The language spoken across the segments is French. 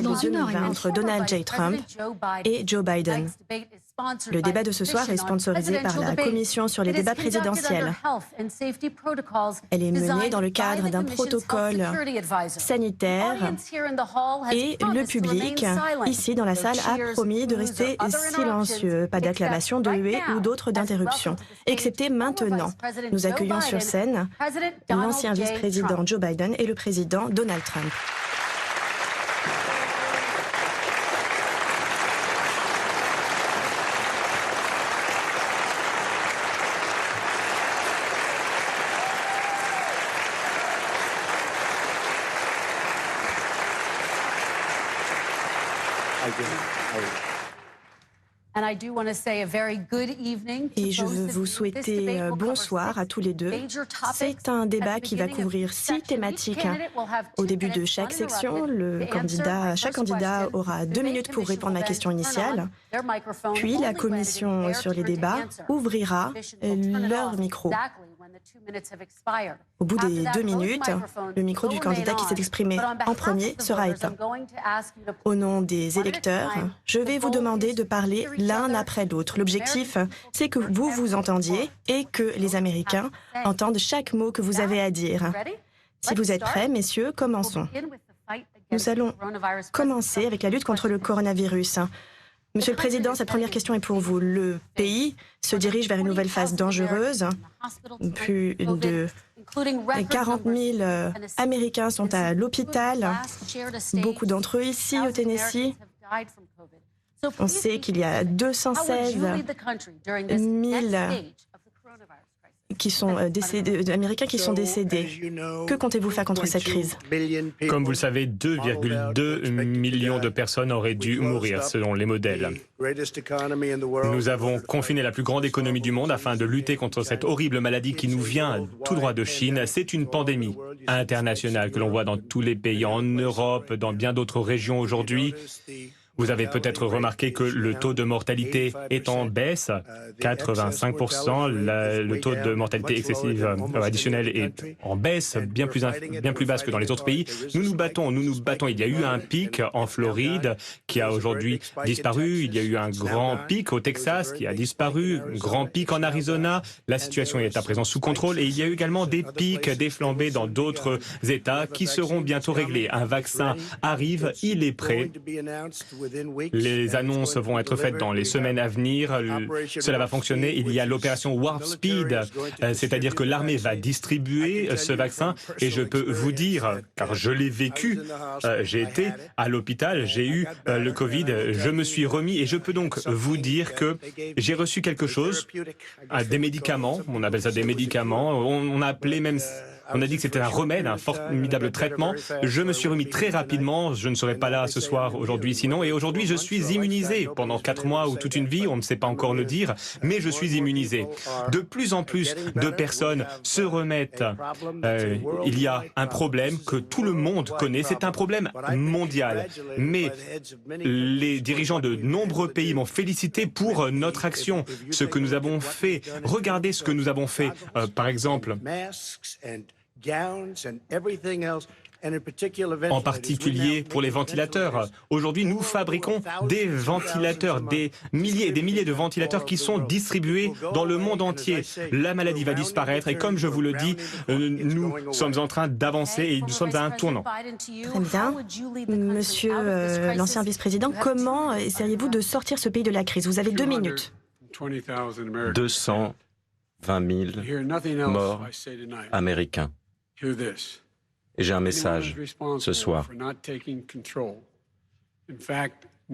de 2020 entre Donald J. Trump et Joe Biden. Le débat de ce soir est sponsorisé par la Commission sur les débats présidentiels. Elle est menée dans le cadre d'un protocole sanitaire et le public, ici dans la salle, a promis de rester silencieux. Pas d'acclamation, de huées ou d'autres d'interruptions. Excepté maintenant. Nous accueillons sur scène l'ancien vice-président Joe Biden et le président Donald Trump. Et je veux vous souhaiter bonsoir à tous les deux. C'est un débat qui va couvrir 6 thématiques. Au début de chaque section, chaque candidat aura 2 minutes pour répondre à la question initiale. Puis la commission sur les débats ouvrira leur micro. Au bout des 2 minutes, le micro du candidat qui s'est exprimé en premier sera éteint. Au nom des électeurs, je vais vous demander de parler l'un après l'autre. L'objectif, c'est que vous vous entendiez et que les Américains entendent chaque mot que vous avez à dire. Si vous êtes prêts, messieurs, commençons. Nous allons commencer avec la lutte contre le coronavirus. Monsieur le Président, cette première question est pour vous. Le pays se dirige vers une nouvelle phase dangereuse. Plus de 40 000 Américains sont à l'hôpital. Beaucoup d'entre eux ici au Tennessee. On sait qu'il y a 216 000 Américains qui sont décédés. Que comptez-vous faire contre cette crise? Comme vous le savez, 2,2 millions de personnes auraient dû mourir selon les modèles. Nous avons confiné la plus grande économie du monde afin de lutter contre cette horrible maladie qui nous vient tout droit de Chine. C'est une pandémie internationale que l'on voit dans tous les pays, en Europe, dans bien d'autres régions aujourd'hui. Vous avez peut-être remarqué que le taux de mortalité est en baisse, 85%. Le taux de mortalité excessive additionnelle est en baisse, bien plus basse que dans les autres pays. Nous nous battons. Il y a eu un pic en Floride qui a aujourd'hui disparu. Il y a eu un grand pic au Texas qui a disparu, un grand pic en Arizona. La situation est à présent sous contrôle et il y a eu également des pics, des flambées dans d'autres États qui seront bientôt réglés. Un vaccin arrive, il est prêt. Les annonces vont être faites dans les semaines à venir. Cela va fonctionner. Il y a l'opération Warp Speed, c'est-à-dire que l'armée va distribuer ce vaccin. Et je peux vous dire, car je l'ai vécu, j'ai été à l'hôpital, j'ai eu le Covid, je me suis remis et je peux donc vous dire que j'ai reçu quelque chose, des médicaments, on appelle ça des médicaments, on a appelé même... On a dit que c'était un remède, un formidable traitement. Je me suis remis très rapidement. Je ne serai pas là ce soir, aujourd'hui, sinon. Et aujourd'hui, je suis immunisé. Pendant 4 mois ou toute une vie, on ne sait pas encore le dire, mais je suis immunisé. De plus en plus de personnes se remettent. Il y a un problème que tout le monde connaît. C'est un problème mondial. Mais les dirigeants de nombreux pays m'ont félicité pour notre action, ce que nous avons fait. Regardez ce que nous avons fait. Par exemple, en particulier pour les ventilateurs. Aujourd'hui, nous fabriquons des ventilateurs, des milliers et des milliers de ventilateurs qui sont distribués dans le monde entier. La maladie va disparaître et comme je vous le dis, nous sommes en train d'avancer et nous sommes à un tournant. Très bien. Monsieur l'ancien vice-président, comment essayez-vous de sortir ce pays de la crise? Vous avez 2 minutes. 220 000 morts américains. Et j'ai un message ce soir. Tout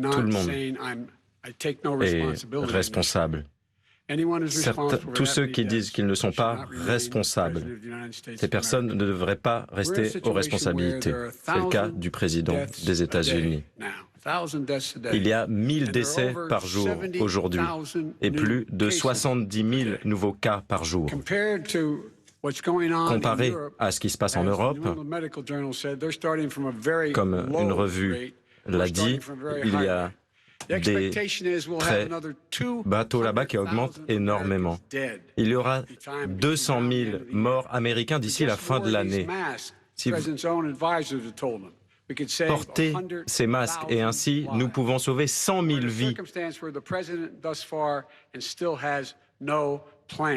le monde est responsable. Tous ceux qui disent qu'ils ne sont pas responsables, ces personnes ne devraient pas rester aux responsabilités. C'est le cas du président des États-Unis. Il y a 1000 décès par jour aujourd'hui et plus de 70 000 nouveaux cas par jour. Comparé à ce qui se passe en Europe, comme une revue l'a dit, il y a des très bateaux là-bas qui augmentent énormément. Il y aura 200 000 morts américains d'ici la fin de l'année. porter ces masques et ainsi nous pouvons sauver 100 000 vies.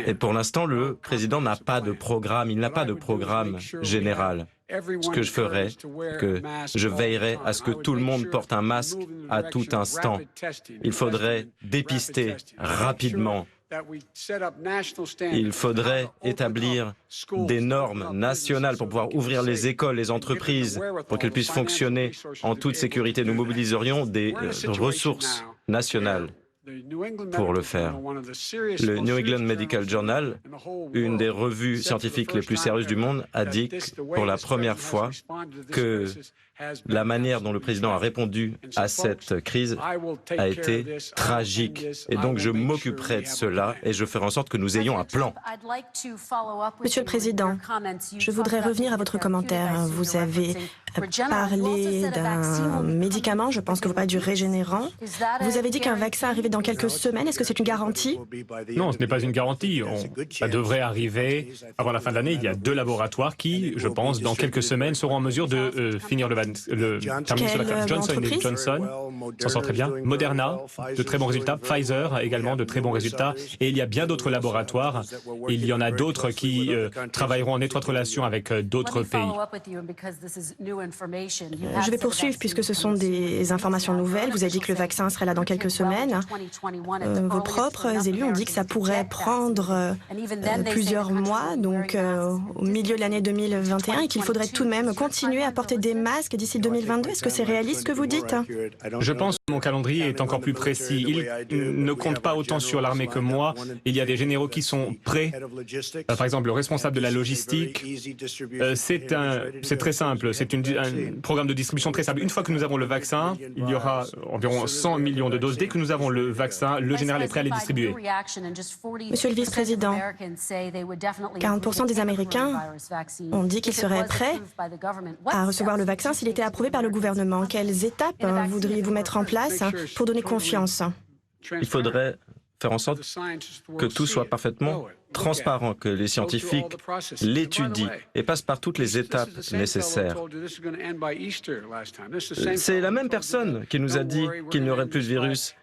Et pour l'instant, le président n'a pas de programme, il n'a pas de programme général. Ce que je ferai, que je veillerai à ce que tout le monde porte un masque à tout instant. Il faudrait dépister rapidement. Il faudrait établir des normes nationales pour pouvoir ouvrir les écoles, les entreprises, pour qu'elles puissent fonctionner en toute sécurité. Nous mobiliserions des ressources nationales pour le faire. Le New England Medical Journal, une des revues scientifiques les plus sérieuses du monde, a dit pour la première fois que la manière dont le président a répondu à cette crise a été tragique. Et donc je m'occuperai de cela et je ferai en sorte que nous ayons un plan. Monsieur le Président, je voudrais revenir à votre commentaire. Vous avez parlé d'un médicament, je pense que vous parlez du Régénérant. Vous avez dit qu'un vaccin arrivait dans quelques semaines. Est-ce que c'est une garantie? Non, ce n'est pas une garantie. Ça devrait arriver avant la fin de l'année. Il y a 2 laboratoires qui, je pense, dans quelques semaines, seront en mesure de finir terminer sur la carte. Johnson & Johnson s'en sort très bien. Moderna, de très bons résultats. Pfizer également, de très bons résultats. Et il y a bien d'autres laboratoires. Il y en a d'autres qui travailleront en étroite relation avec d'autres pays. Je vais poursuivre puisque ce sont des informations nouvelles. Vous avez dit que le vaccin serait là dans quelques semaines. Vos propres élus ont dit que ça pourrait prendre plusieurs mois, donc au milieu de l'année 2021, et qu'il faudrait tout de même continuer à porter des masques d'ici 2022. Est-ce que c'est réaliste ce que vous dites? Je pense que mon calendrier est encore plus précis. Il ne compte pas autant sur l'armée que moi. Il y a des généraux qui sont prêts. Par exemple, le responsable de la logistique, c'est très simple. C'est un programme de distribution très simple. Une fois que nous avons le vaccin, il y aura environ 100 millions de doses. Dès que nous avons le vaccin, le général est prêt à les distribuer. Monsieur le vice-président, 40% des Américains ont dit qu'ils seraient prêts à recevoir le vaccin s'il était approuvé par le gouvernement. Quelles étapes voudriez-vous mettre en place pour donner confiance? Il faudrait faire en sorte que tout soit parfaitement transparent, que les scientifiques l'étudient et passent par toutes les étapes nécessaires. C'est la même personne qui nous a dit qu'il n'y aurait plus de virus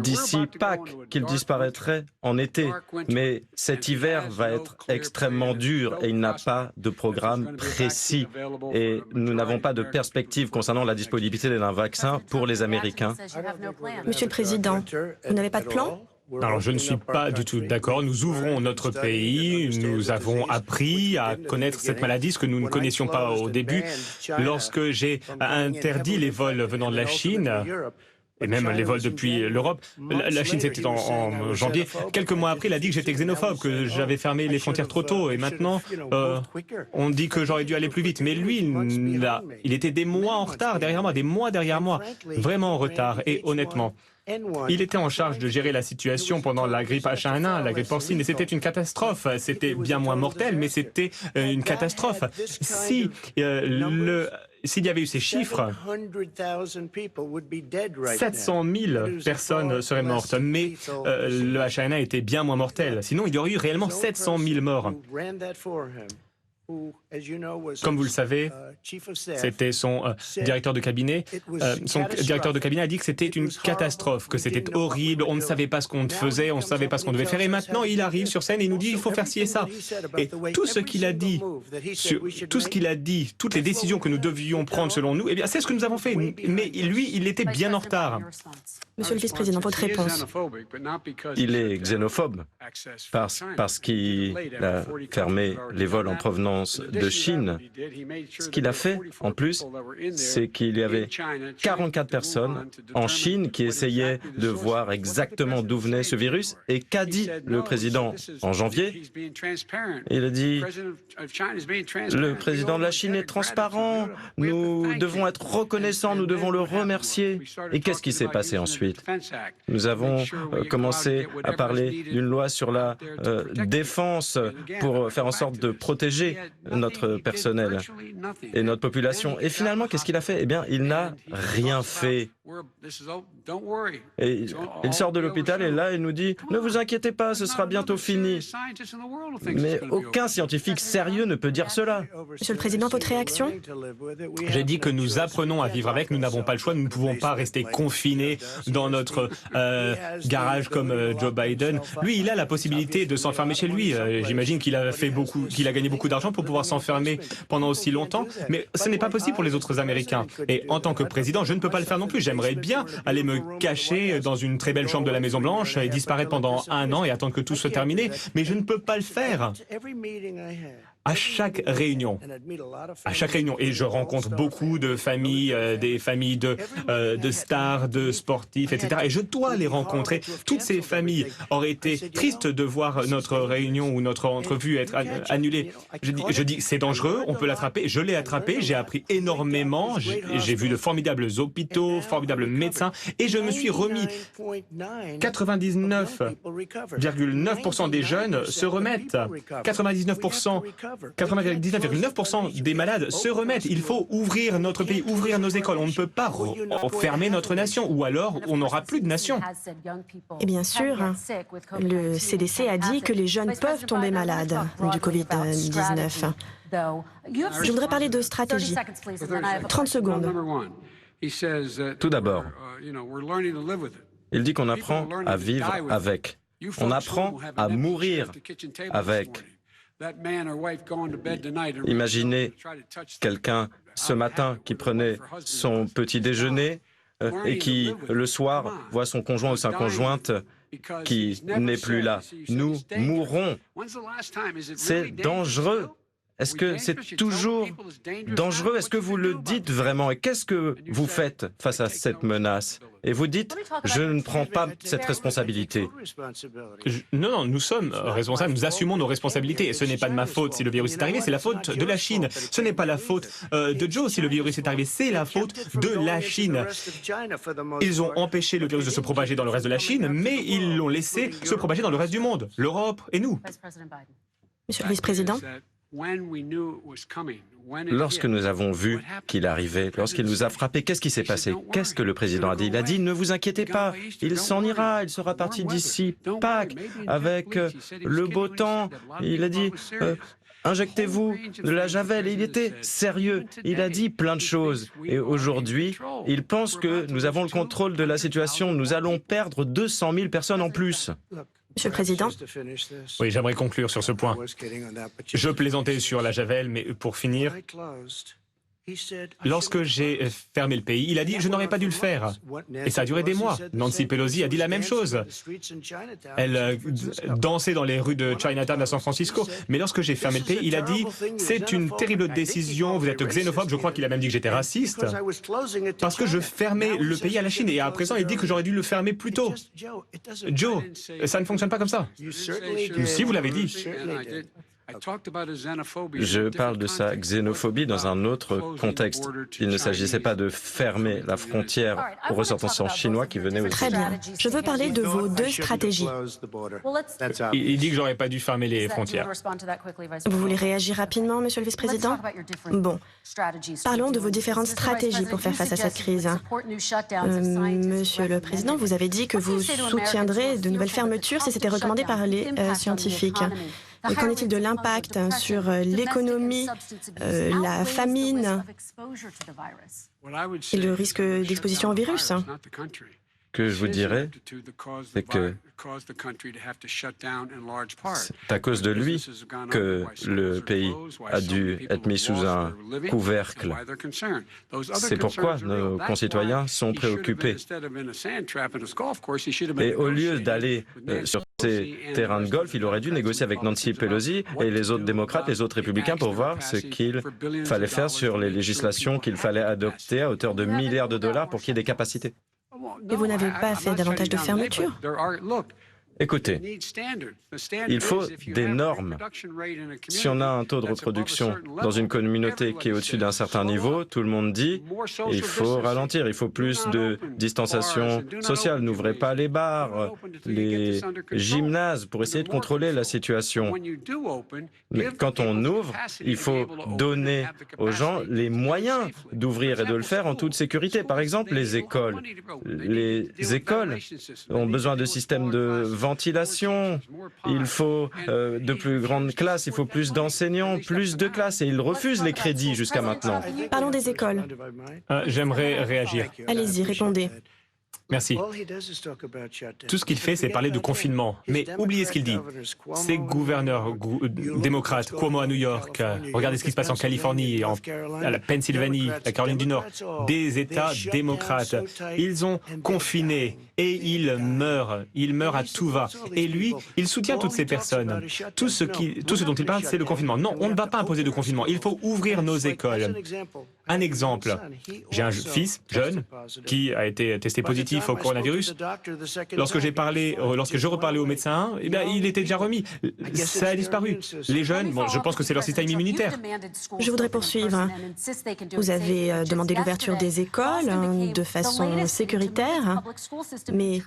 d'ici Pâques, qu'il disparaîtrait en été. Mais cet hiver va être extrêmement dur et il n'a pas de programme précis. Et nous n'avons pas de perspective concernant la disponibilité d'un vaccin pour les Américains. Monsieur le Président, vous n'avez pas de plan? Alors, je ne suis pas du tout d'accord. Nous ouvrons notre pays. Nous avons appris à connaître cette maladie, ce que nous ne connaissions pas au début. Lorsque j'ai interdit les vols venant de la Chine, et même les vols depuis l'Europe, la Chine c'était en janvier. Quelques mois après, il a dit que j'étais xénophobe, que j'avais fermé les frontières trop tôt. Et maintenant, on dit que j'aurais dû aller plus vite. Mais lui, il était des mois en retard derrière moi, des mois derrière moi, vraiment en retard. Et honnêtement, il était en charge de gérer la situation pendant la grippe H1N1, la grippe porcine, et c'était une catastrophe. C'était bien moins mortel, mais c'était une catastrophe. S'il y avait eu ces chiffres, 700 000 personnes seraient mortes, mais le H1N1 était bien moins mortel. Sinon, il y aurait eu réellement 700 000 morts. Comme vous le savez, c'était son directeur de cabinet. Son directeur de cabinet a dit que c'était une catastrophe, que c'était horrible, on ne savait pas ce qu'on faisait, on ne savait pas ce qu'on devait faire. Et maintenant, il arrive sur scène et il nous dit il faut faire ci et ça. Et tout ce qu'il a dit, toutes les décisions que nous devions prendre selon nous, eh bien, c'est ce que nous avons fait. Mais lui, il était bien en retard. Monsieur le vice-président, votre réponse. Il est xénophobe parce qu'il a fermé les vols en provenance de Chine. Ce qu'il a fait, en plus, c'est qu'il y avait 44 personnes en Chine qui essayaient de voir exactement d'où venait ce virus. Et qu'a dit le président en janvier? Il a dit « Le président de la Chine est transparent, nous devons être reconnaissants, nous devons le remercier. » Et qu'est-ce qui s'est passé ensuite? Nous avons commencé à parler d'une loi sur la défense pour faire en sorte de protéger notre personnel et notre population. Et finalement, qu'est-ce qu'il a fait? Eh bien, il n'a rien fait. Et il sort de l'hôpital et là, il nous dit « Ne vous inquiétez pas, ce sera bientôt fini ». Mais aucun scientifique sérieux ne peut dire cela. Monsieur le Président, votre réaction? J'ai dit que nous apprenons à vivre avec, nous n'avons pas le choix, nous ne pouvons pas rester confinés dans notre garage comme Joe Biden. Lui, il a la possibilité de s'enfermer chez lui. J'imagine qu'il a gagné beaucoup d'argent pour pouvoir s'enfermer pendant aussi longtemps, mais ce n'est pas possible pour les autres Américains. Et en tant que président, je ne peux pas le faire non plus. J'aimerais bien aller me cacher dans une très belle chambre de la Maison-Blanche et disparaître pendant 1 an et attendre que tout soit terminé, mais je ne peux pas le faire. À chaque réunion, et je rencontre beaucoup de familles, des familles de stars, de sportifs, etc. Et je dois les rencontrer. Toutes ces familles auraient été tristes de voir notre réunion ou notre entrevue être annulée. Je dis c'est dangereux, on peut l'attraper. Je l'ai attrapé, j'ai appris énormément, j'ai vu de formidables hôpitaux, formidables médecins, et je me suis remis. 99,9% des jeunes se remettent. 99,9% des malades se remettent. Il faut ouvrir notre pays, ouvrir nos écoles. On ne peut pas fermer notre nation, ou alors on n'aura plus de nation. Et bien sûr, le CDC a dit que les jeunes peuvent tomber malades du Covid-19. Je voudrais parler de stratégie. 30 secondes. Tout d'abord, il dit qu'on apprend à vivre avec. On apprend à mourir avec. Imaginez quelqu'un ce matin qui prenait son petit déjeuner et qui, le soir, voit son conjoint ou sa conjointe qui n'est plus là. Nous mourrons. C'est dangereux. Est-ce que c'est toujours dangereux? Est-ce que vous le dites vraiment? Et qu'est-ce que vous faites face à cette menace? Et vous dites, je ne prends pas cette responsabilité. Non, nous sommes responsables, nous assumons nos responsabilités. Et ce n'est pas de ma faute si le virus est arrivé, c'est la faute de la Chine. Ce n'est pas la faute de Joe si le virus est arrivé, c'est la faute de la Chine. Ils ont empêché le virus de se propager dans le reste de la Chine, mais ils l'ont laissé se propager dans le reste du monde, l'Europe et nous. Monsieur le vice-président? Lorsque nous avons vu qu'il arrivait, lorsqu'il nous a frappés, qu'est-ce qui s'est passé? Qu'est-ce que le président a dit? Il a dit, ne vous inquiétez pas, il s'en ira, il sera parti d'ici Pâques, avec le beau temps. Il a dit, injectez-vous de la javel. Et il était sérieux, il a dit plein de choses. Et aujourd'hui, il pense que nous avons le contrôle de la situation. Nous allons perdre 200 000 personnes en plus. Monsieur le Président. Oui, j'aimerais conclure sur ce point. Je plaisantais sur la javel, mais pour finir, lorsque j'ai fermé le pays, il a dit « je n'aurais pas dû le faire ». Et ça a duré des mois. Nancy Pelosi a dit la même chose. Elle dansait dans les rues de Chinatown à San Francisco. Mais lorsque j'ai fermé le pays, il a dit « c'est une terrible décision, vous êtes xénophobe ». Je crois qu'il a même dit que j'étais raciste. Parce que je fermais le pays à la Chine. Et à présent, il dit que j'aurais dû le fermer plus tôt. Joe, ça ne fonctionne pas comme ça. Si, vous l'avez dit. Je parle de sa xénophobie dans un autre contexte. Il ne s'agissait pas de fermer la frontière aux ressortissants chinois qui venaient aussi. Très bien. Je veux parler de vos 2 stratégies. Il dit que j'aurais pas dû fermer les frontières. Vous voulez réagir rapidement, Monsieur le vice-président? Bon. Parlons de vos différentes stratégies pour faire face à cette crise. Monsieur le Président, vous avez dit que vous soutiendrez de nouvelles fermetures si c'était recommandé par les scientifiques. Qu'en est-il de l'impact sur l'économie, la famine et le risque d'exposition au virus? Que je vous dirais, c'est que c'est à cause de lui que le pays a dû être mis sous un couvercle. C'est pourquoi nos concitoyens sont préoccupés. Et au lieu d'aller sur ces terrains de golf, il aurait dû négocier avec Nancy Pelosi et les autres démocrates, les autres républicains pour voir ce qu'il fallait faire sur les législations qu'il fallait adopter à hauteur de milliards de dollars pour qu'il y ait des capacités. Et vous n'avez pas fait davantage de fermetures? Écoutez, il faut des normes. Si on a un taux de reproduction dans une communauté qui est au-dessus d'un certain niveau, tout le monde dit il faut ralentir, il faut plus de distanciation sociale. N'ouvrez pas les bars, les gymnases pour essayer de contrôler la situation. Mais quand on ouvre, il faut donner aux gens les moyens d'ouvrir et de le faire en toute sécurité. Par exemple, les écoles. Les écoles ont besoin de systèmes de ventilation, il faut de plus grandes classes, il faut plus d'enseignants, plus de classes, et ils refusent les crédits jusqu'à maintenant. Parlons des écoles. J'aimerais réagir. Allez-y, répondez. Merci. Tout ce qu'il fait, c'est parler de confinement. Mais oubliez ce qu'il dit. Ces gouverneurs démocrates, Cuomo à New York, regardez ce qui se passe en Californie, à la Pennsylvanie, la Caroline du Nord, des États démocrates. Ils ont confiné et ils meurent à tout va. Et lui, il soutient toutes ces personnes. Tout ce dont il parle, c'est le confinement. Non, on ne va pas imposer de confinement. Il faut ouvrir nos écoles. Un exemple, j'ai un fils jeune qui a été testé positif au coronavirus. Lorsque je reparlais au médecin, eh bien, il était déjà remis. Ça a disparu. Les jeunes, bon, je pense que c'est leur système immunitaire. Je voudrais poursuivre. Vous avez demandé l'ouverture des écoles de façon sécuritaire, mais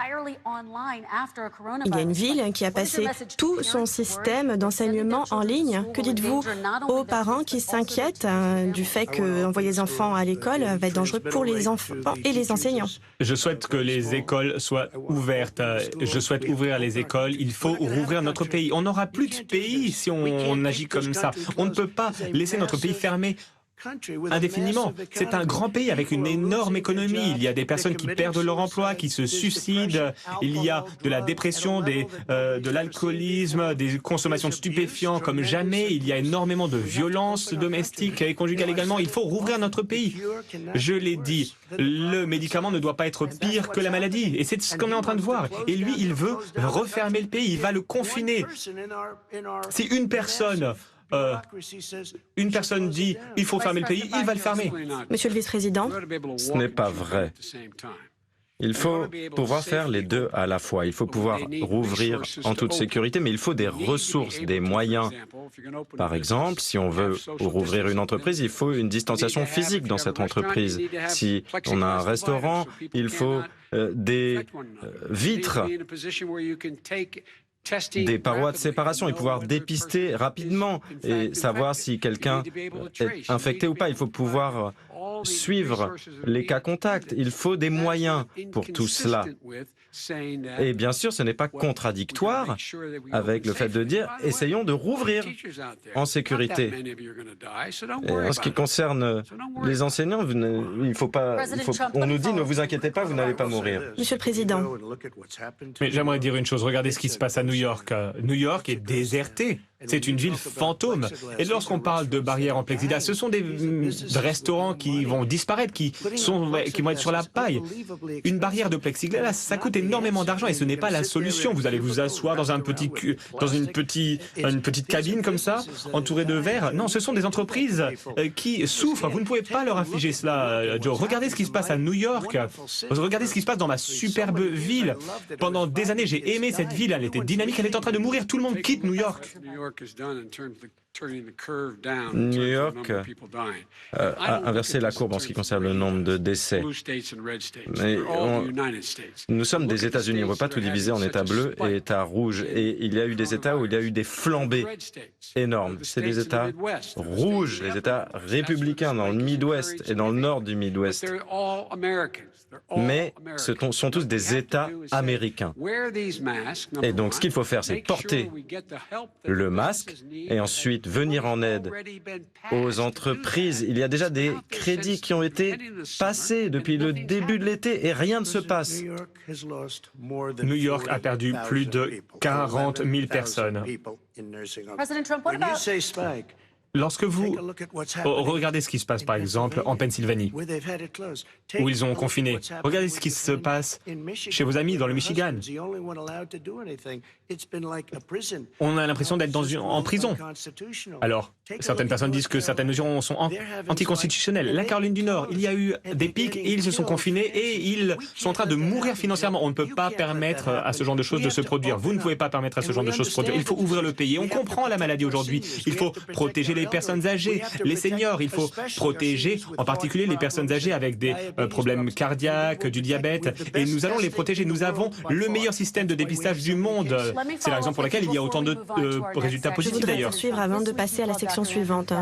il y a une ville qui a passé tout son système d'enseignement en ligne. Que dites-vous aux parents qui s'inquiètent du fait qu'envoyer les enfants à l'école va être dangereux pour les enfants et les enseignants? Je souhaite que les écoles soient ouvertes. Je souhaite ouvrir les écoles. Il faut rouvrir notre pays. On n'aura plus de pays si on agit comme ça. On ne peut pas laisser notre pays fermé indéfiniment. C'est un grand pays avec une énorme économie. Il y a des personnes qui perdent leur emploi, qui se suicident. Il y a de la dépression, de l'alcoolisme, des consommations de stupéfiants comme jamais. Il y a énormément de violences domestiques et conjugales également. Il faut rouvrir notre pays. Je l'ai dit, le médicament ne doit pas être pire que la maladie. Et c'est ce qu'on est en train de voir. Et lui, il veut refermer le pays. Il va le confiner. Si une personne dit il faut fermer le pays, il va le fermer. Monsieur le vice-président. Ce n'est pas vrai. Il faut pouvoir faire les deux à la fois. Il faut pouvoir rouvrir en toute sécurité, mais il faut des ressources, des moyens. Par exemple, si on veut rouvrir une entreprise, il faut une distanciation physique dans cette entreprise. Si on a un restaurant, il faut des vitres, des parois de séparation et pouvoir dépister rapidement et savoir si quelqu'un est infecté ou pas. Il faut pouvoir suivre les cas contacts. Il faut des moyens pour tout cela. Et bien sûr, ce n'est pas contradictoire avec le fait de dire « essayons de rouvrir en sécurité ». Et en ce qui concerne les enseignants, on nous dit « ne vous inquiétez pas, vous n'allez pas mourir ». Monsieur le Président. Mais j'aimerais dire une chose, regardez ce qui se passe à New York. New York est désertée. C'est une ville fantôme. Et lorsqu'on parle de barrières en plexiglas, ce sont des restaurants qui vont disparaître, qui vont être sur la paille. Une barrière de plexiglas, ça coûte énormément d'argent et ce n'est pas la solution. Vous allez vous asseoir dans une petite cabine comme ça, entourée de verre. Non, ce sont des entreprises qui souffrent. Vous ne pouvez pas leur infliger cela, Joe. Regardez ce qui se passe à New York. Regardez ce qui se passe dans ma superbe ville. Pendant des années, j'ai aimé cette ville. Elle était dynamique. Elle est en train de mourir. Tout le monde quitte New York. New York a inversé la courbe en ce qui concerne le nombre de décès. Mais nous sommes des États-Unis, on ne peut pas tout diviser en États bleus et États rouges. Et il y a eu des États où il y a eu des flambées énormes. C'est des États rouges, les États républicains dans le Midwest et dans le nord du Midwest. Mais ce sont tous des États américains. Et donc ce qu'il faut faire, c'est porter le masque et ensuite venir en aide aux entreprises. Il y a déjà des crédits qui ont été passés depuis le début de l'été et rien ne se passe. New York a perdu plus de 40 000 personnes. Lorsque vous regardez ce qui se passe, par exemple, en Pennsylvanie, où ils ont confiné, regardez ce qui se passe chez vos amis dans le Michigan. On a l'impression d'être en prison. Alors, certaines personnes disent que certaines mesures sont anticonstitutionnelles. La Caroline du Nord, il y a eu des pics et ils se sont confinés et ils sont en train de mourir financièrement. On ne peut pas permettre à ce genre de choses de se produire. Vous ne pouvez pas permettre à ce genre de choses de se produire. Il faut ouvrir le pays. On comprend la maladie aujourd'hui. Il faut protéger les personnes âgées, les seniors. Il faut protéger en particulier les personnes âgées avec des problèmes cardiaques, du diabète. Et nous allons les protéger. Nous avons le meilleur système de dépistage du monde. C'est la raison pour laquelle il y a autant de résultats positifs d'ailleurs. Je voudrais poursuivre avant de passer à la section suivante.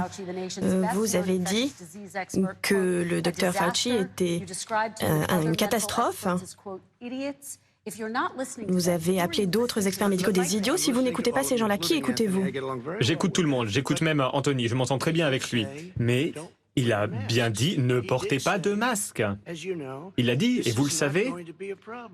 Vous avez dit que le docteur Fauci était une catastrophe. Vous avez appelé d'autres experts médicaux des idiots. Si vous n'écoutez pas ces gens-là, qui écoutez-vous? J'écoute tout le monde. J'écoute même Anthony. Je m'entends très bien avec lui. Mais il a bien dit, ne portez pas de masque. Il a dit, et vous le savez,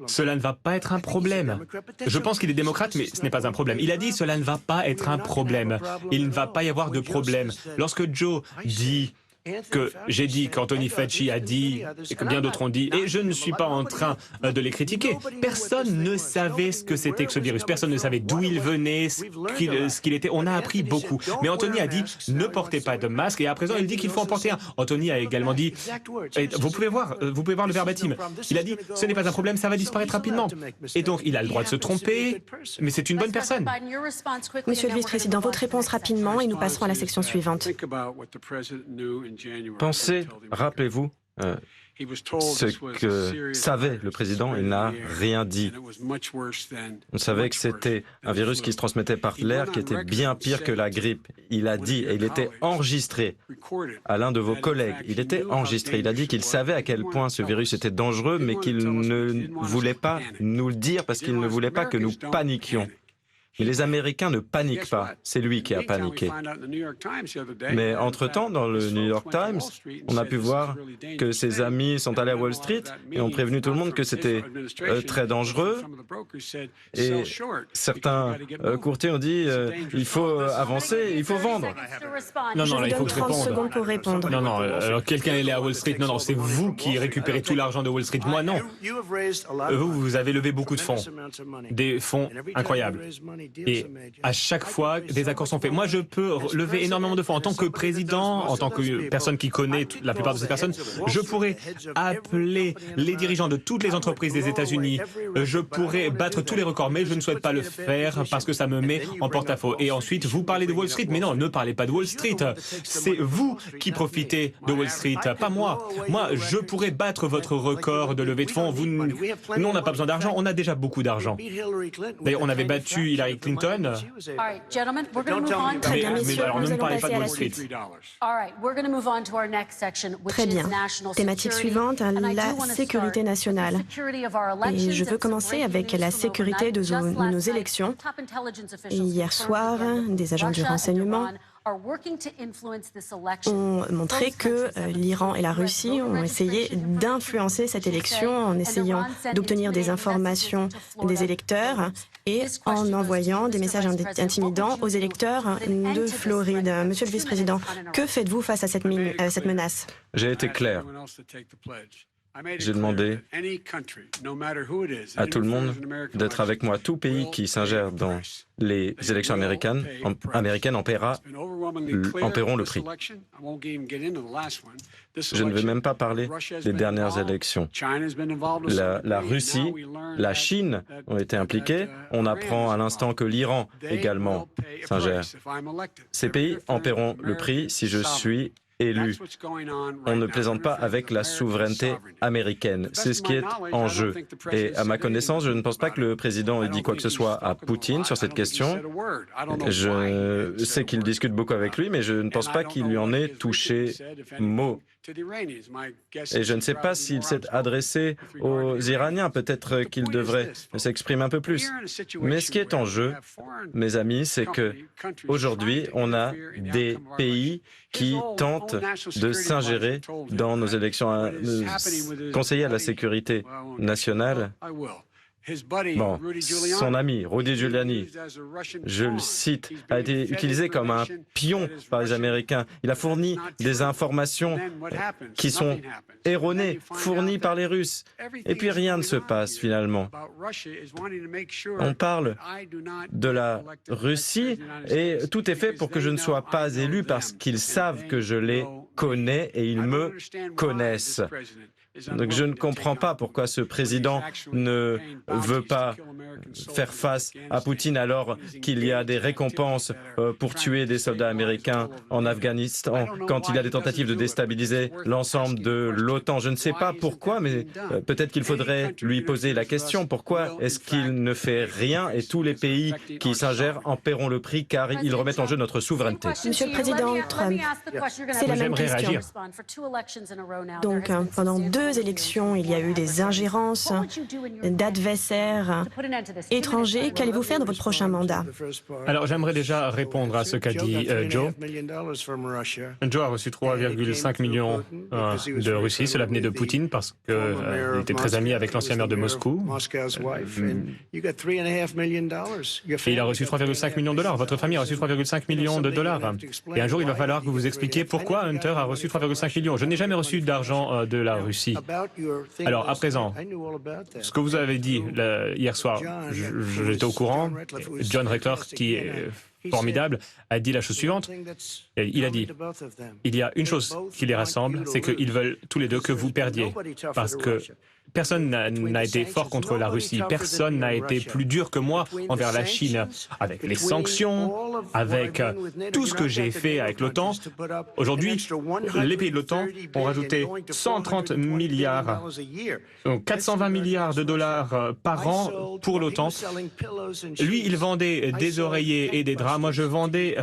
cela ne va pas être un problème. Je pense qu'il est démocrate, mais ce n'est pas un problème. Il a dit, cela ne va pas être un problème. Il ne va pas y avoir de problème. Lorsque Joe dit que j'ai dit, qu'Anthony Fauci a dit, et que bien d'autres ont dit, et je ne suis pas en train de les critiquer. Personne ne savait ce que c'était que ce virus. Personne ne savait d'où il venait, ce qu'il était. On a appris beaucoup. Mais Anthony a dit, ne portez pas de masque, et à présent, il dit qu'il faut en porter un. Anthony a également dit, et vous pouvez voir le verbatim. Il a dit, ce n'est pas un problème, ça va disparaître rapidement. Et donc, il a le droit de se tromper, mais c'est une bonne personne. Monsieur le vice-président, votre réponse rapidement, et nous passerons à la section suivante. Pensez, rappelez-vous, ce que savait le président, il n'a rien dit. On savait que c'était un virus qui se transmettait par l'air, qui était bien pire que la grippe. Il a dit, et il était enregistré à l'un de vos collègues, il était enregistré, il a dit qu'il savait à quel point ce virus était dangereux, mais qu'il ne voulait pas nous le dire parce qu'il ne voulait pas que nous paniquions. Mais les Américains ne paniquent pas, c'est lui qui a paniqué. Mais entre-temps, dans le New York Times, on a pu voir que ses amis sont allés à Wall Street et ont prévenu tout le monde que c'était très dangereux. Et certains courtiers ont dit il faut avancer, il faut vendre. Non, là, il faut que je 30 réponde. secondes pour répondre. Non, alors quelqu'un est allé à Wall Street. Non, c'est vous qui récupérez tout l'argent de Wall Street. Moi, non. Vous avez levé beaucoup de fonds. Des fonds incroyables. Et à chaque fois, des accords sont faits. Moi, je peux lever énormément de fonds. En tant que président, en tant que personne qui connaît la plupart de ces personnes, je pourrais appeler les dirigeants de toutes les entreprises des États-Unis. Je pourrais battre tous les records, mais je ne souhaite pas le faire parce que ça me met en porte-à-faux. Et ensuite, vous parlez de Wall Street. Mais non, ne parlez pas de Wall Street. C'est vous qui profitez de Wall Street, pas moi. Moi, je pourrais battre votre record de levée de fonds. Nous, on n'a pas besoin d'argent. On a déjà beaucoup d'argent. D'ailleurs, on avait battu Hillary Clinton. Très bien, messieurs, alors ne nous me allons parlez pas passer de à Wall la Street. suite. Très bien. Thématique suivante, la sécurité nationale. Et je veux commencer avec la sécurité de nos élections. Et hier soir, des agents du renseignement ont montré que l'Iran et la Russie ont essayé d'influencer cette élection en essayant d'obtenir des informations des électeurs et en envoyant des messages intimidants aux électeurs de Floride. Monsieur le vice-président, que faites-vous face à cette menace? J'ai été clair. J'ai demandé à tout le monde d'être avec moi. Tout pays qui s'ingère dans les élections américaines en paieront le prix. Je ne vais même pas parler des dernières élections. La Russie, la Chine ont été impliqués. On apprend à l'instant que l'Iran également s'ingère. Ces pays en paieront le prix si je suis élu. On ne plaisante pas avec la souveraineté américaine. C'est ce qui est en jeu. Et à ma connaissance, je ne pense pas que le président ait dit quoi que ce soit à Poutine sur cette question. Je sais qu'il discute beaucoup avec lui, mais je ne pense pas qu'il lui en ait touché mot. Et je ne sais pas s'il s'est adressé aux Iraniens. Peut-être qu'il devrait s'exprimer un peu plus. Mais ce qui est en jeu, mes amis, c'est que aujourd'hui, on a des pays qui tentent de s'ingérer dans nos élections. Conseiller à la sécurité nationale Bon, son ami, Rudy Giuliani, je le cite, a été utilisé comme un pion par les Américains. Il a fourni des informations qui sont erronées, fournies par les Russes. Et puis rien ne se passe finalement. On parle de la Russie et tout est fait pour que je ne sois pas élu parce qu'ils savent que je les connais et ils me connaissent. Donc je ne comprends pas pourquoi ce président ne veut pas faire face à Poutine alors qu'il y a des récompenses pour tuer des soldats américains en Afghanistan, quand il y a des tentatives de déstabiliser l'ensemble de l'OTAN. Je ne sais pas pourquoi, mais peut-être qu'il faudrait lui poser la question. Pourquoi est-ce qu'il ne fait rien et tous les pays qui s'ingèrent en paieront le prix car ils remettent en jeu notre souveraineté? Monsieur le Président Trump, c'est la même question. Donc, pendant 2 élections, il y a eu des ingérences d'adversaires étrangers. Qu'allez-vous faire de votre prochain mandat? Alors, j'aimerais déjà répondre à ce qu'a dit Joe. Joe a reçu 3,5 millions de Russie. Cela venait de Poutine parce qu'il était très ami avec l'ancien maire de Moscou. Et il a reçu 3,5 millions de dollars. Votre famille a reçu 3,5 millions de dollars. Et un jour, il va falloir que vous expliquiez pourquoi Hunter a reçu 3,5 millions. Je n'ai jamais reçu d'argent de la Russie. Alors, à présent, ce que vous avez dit hier soir, j'étais au courant. John Reckler, qui est formidable, a dit la chose suivante. Il a dit, il y a une chose qui les rassemble, c'est qu'ils veulent tous les deux que vous perdiez. Parce que personne n'a été fort contre la Russie. Personne n'a été plus dur que moi envers la Chine. Avec les sanctions, avec tout ce que j'ai fait avec l'OTAN. Aujourd'hui, les pays de l'OTAN ont rajouté 130 milliards, donc 420 milliards de dollars par an pour l'OTAN. Lui, il vendait des oreillers et des draps. Moi, je vendais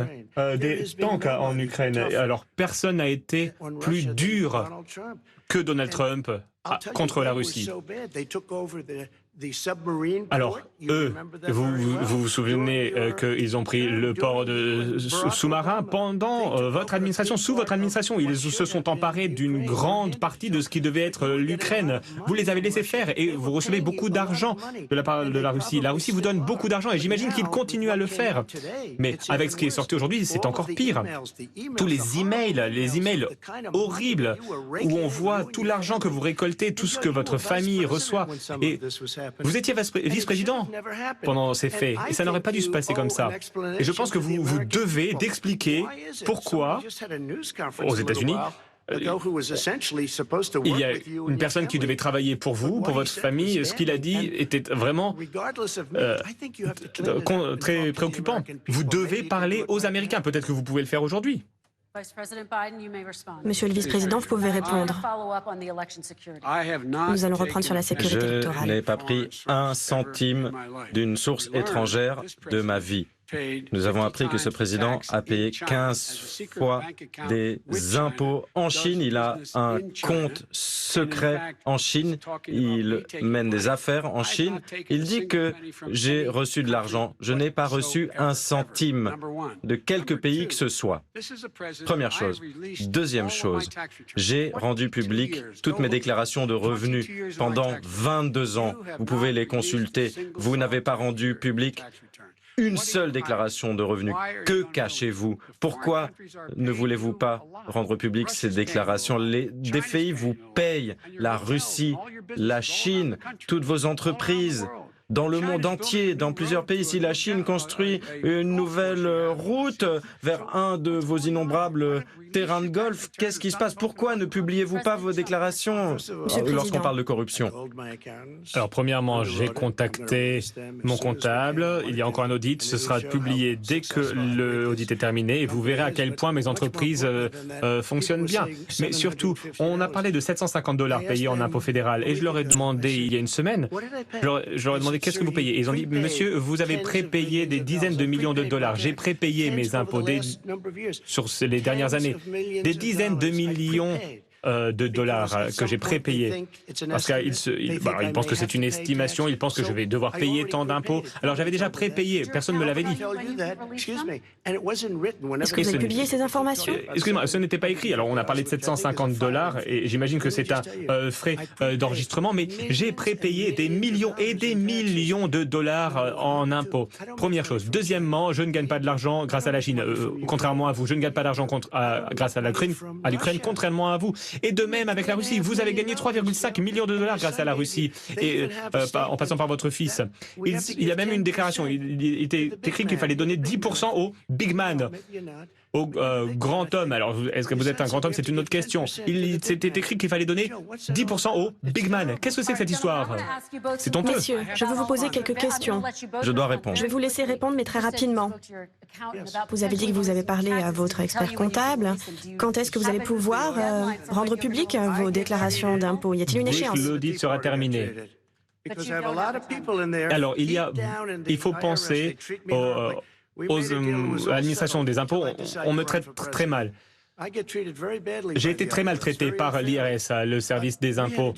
des tanks en Ukraine. Alors, personne n'a été plus dur que Donald Trump contre la Russie. Alors, eux, vous vous souvenez qu'ils ont pris le port de sous-marin pendant votre administration, sous votre administration. Ils se sont emparés d'une grande partie de ce qui devait être l'Ukraine. Vous les avez laissés faire et vous recevez beaucoup d'argent de la part de la Russie. La Russie vous donne beaucoup d'argent et j'imagine qu'ils continuent à le faire. Mais avec ce qui est sorti aujourd'hui, c'est encore pire. Tous les emails horribles où on voit tout l'argent que vous récoltez, tout ce que votre famille reçoit. Et vous étiez vice-président pendant ces faits, et ça n'aurait pas dû se passer comme ça. Et je pense que vous devez d'expliquer pourquoi, aux États-Unis, il y a une personne qui devait travailler pour vous, pour votre famille. Ce qu'il a dit était vraiment très préoccupant. Vous devez parler aux Américains. Peut-être que vous pouvez le faire aujourd'hui. Monsieur le vice-président, vous pouvez répondre. Nous allons reprendre sur la sécurité électorale. Je n'ai pas pris un centime d'une source étrangère de ma vie. Nous avons appris que ce président a payé 15 fois des impôts en Chine. Il a un compte secret en Chine. Il mène des affaires en Chine. Il dit que j'ai reçu de l'argent. Je n'ai pas reçu un centime de quelque pays que ce soit. Première chose. Deuxième chose, j'ai rendu public toutes mes déclarations de revenus pendant 22 ans. Vous pouvez les consulter. Vous n'avez pas rendu public une seule déclaration de revenus. Que cachez-vous? Pourquoi ne voulez-vous pas rendre public ces déclarations? Des pays vous payent, la Russie, la Chine, toutes vos entreprises. Dans le monde entier, dans plusieurs pays, si la Chine construit une nouvelle route vers un de vos innombrables terrains de golf, qu'est-ce qui se passe? Pourquoi ne publiez-vous pas vos déclarations lorsqu'on parle de corruption? Alors, premièrement, j'ai contacté mon comptable. Il y a encore un audit. Ce sera publié dès que l'audit est terminé et vous verrez à quel point mes entreprises fonctionnent bien. Mais surtout, on a parlé de 750 $ payés en impôt fédéral et je leur ai demandé il y a une semaine, je leur ai demandé qu'est-ce que vous payez. Et ils ont dit, monsieur, vous avez prépayé des dizaines de millions de dollars. J'ai prépayé mes impôts sur les dernières années. Des dizaines de millions de dollars que j'ai prépayés. Parce qu'il pense que c'est une estimation, il pense que je vais devoir payer tant d'impôts. Alors j'avais déjà prépayé, personne ne me l'avait dit. Est-ce que vous avez publié ces informations? Excusez-moi, ce n'était pas écrit. Alors on a parlé de 750 $ et j'imagine que c'est un frais d'enregistrement, mais j'ai prépayé des millions et des millions de dollars en impôts. Première chose. Deuxièmement, je ne gagne pas de l'argent grâce à la Chine, contrairement à vous. Je ne gagne pas d'argent grâce à l'Ukraine, contrairement à vous. Et de même avec la Russie. Vous avez gagné 3,5 millions de dollars grâce à la Russie, et en passant par votre fils. Il y a même une déclaration. Il était écrit qu'il fallait donner 10% au big man, au grand homme. Alors, est-ce que vous êtes un grand homme? C'est une autre question. C'était écrit qu'il fallait donner 10% au big man. Qu'est-ce que c'est que cette histoire? C'est honteux. Monsieur, je veux vous poser quelques questions. Je dois répondre. Je vais vous laisser répondre, mais très rapidement. Vous avez dit que vous avez parlé à votre expert comptable. Quand est-ce que vous allez pouvoir rendre public vos déclarations d'impôts? Y a-t-il une échéance? Dès que l'audit sera terminé. Alors, il faut penser à l'administration des impôts. On me traite très mal. J'ai été très maltraité par l'IRS, le service des impôts.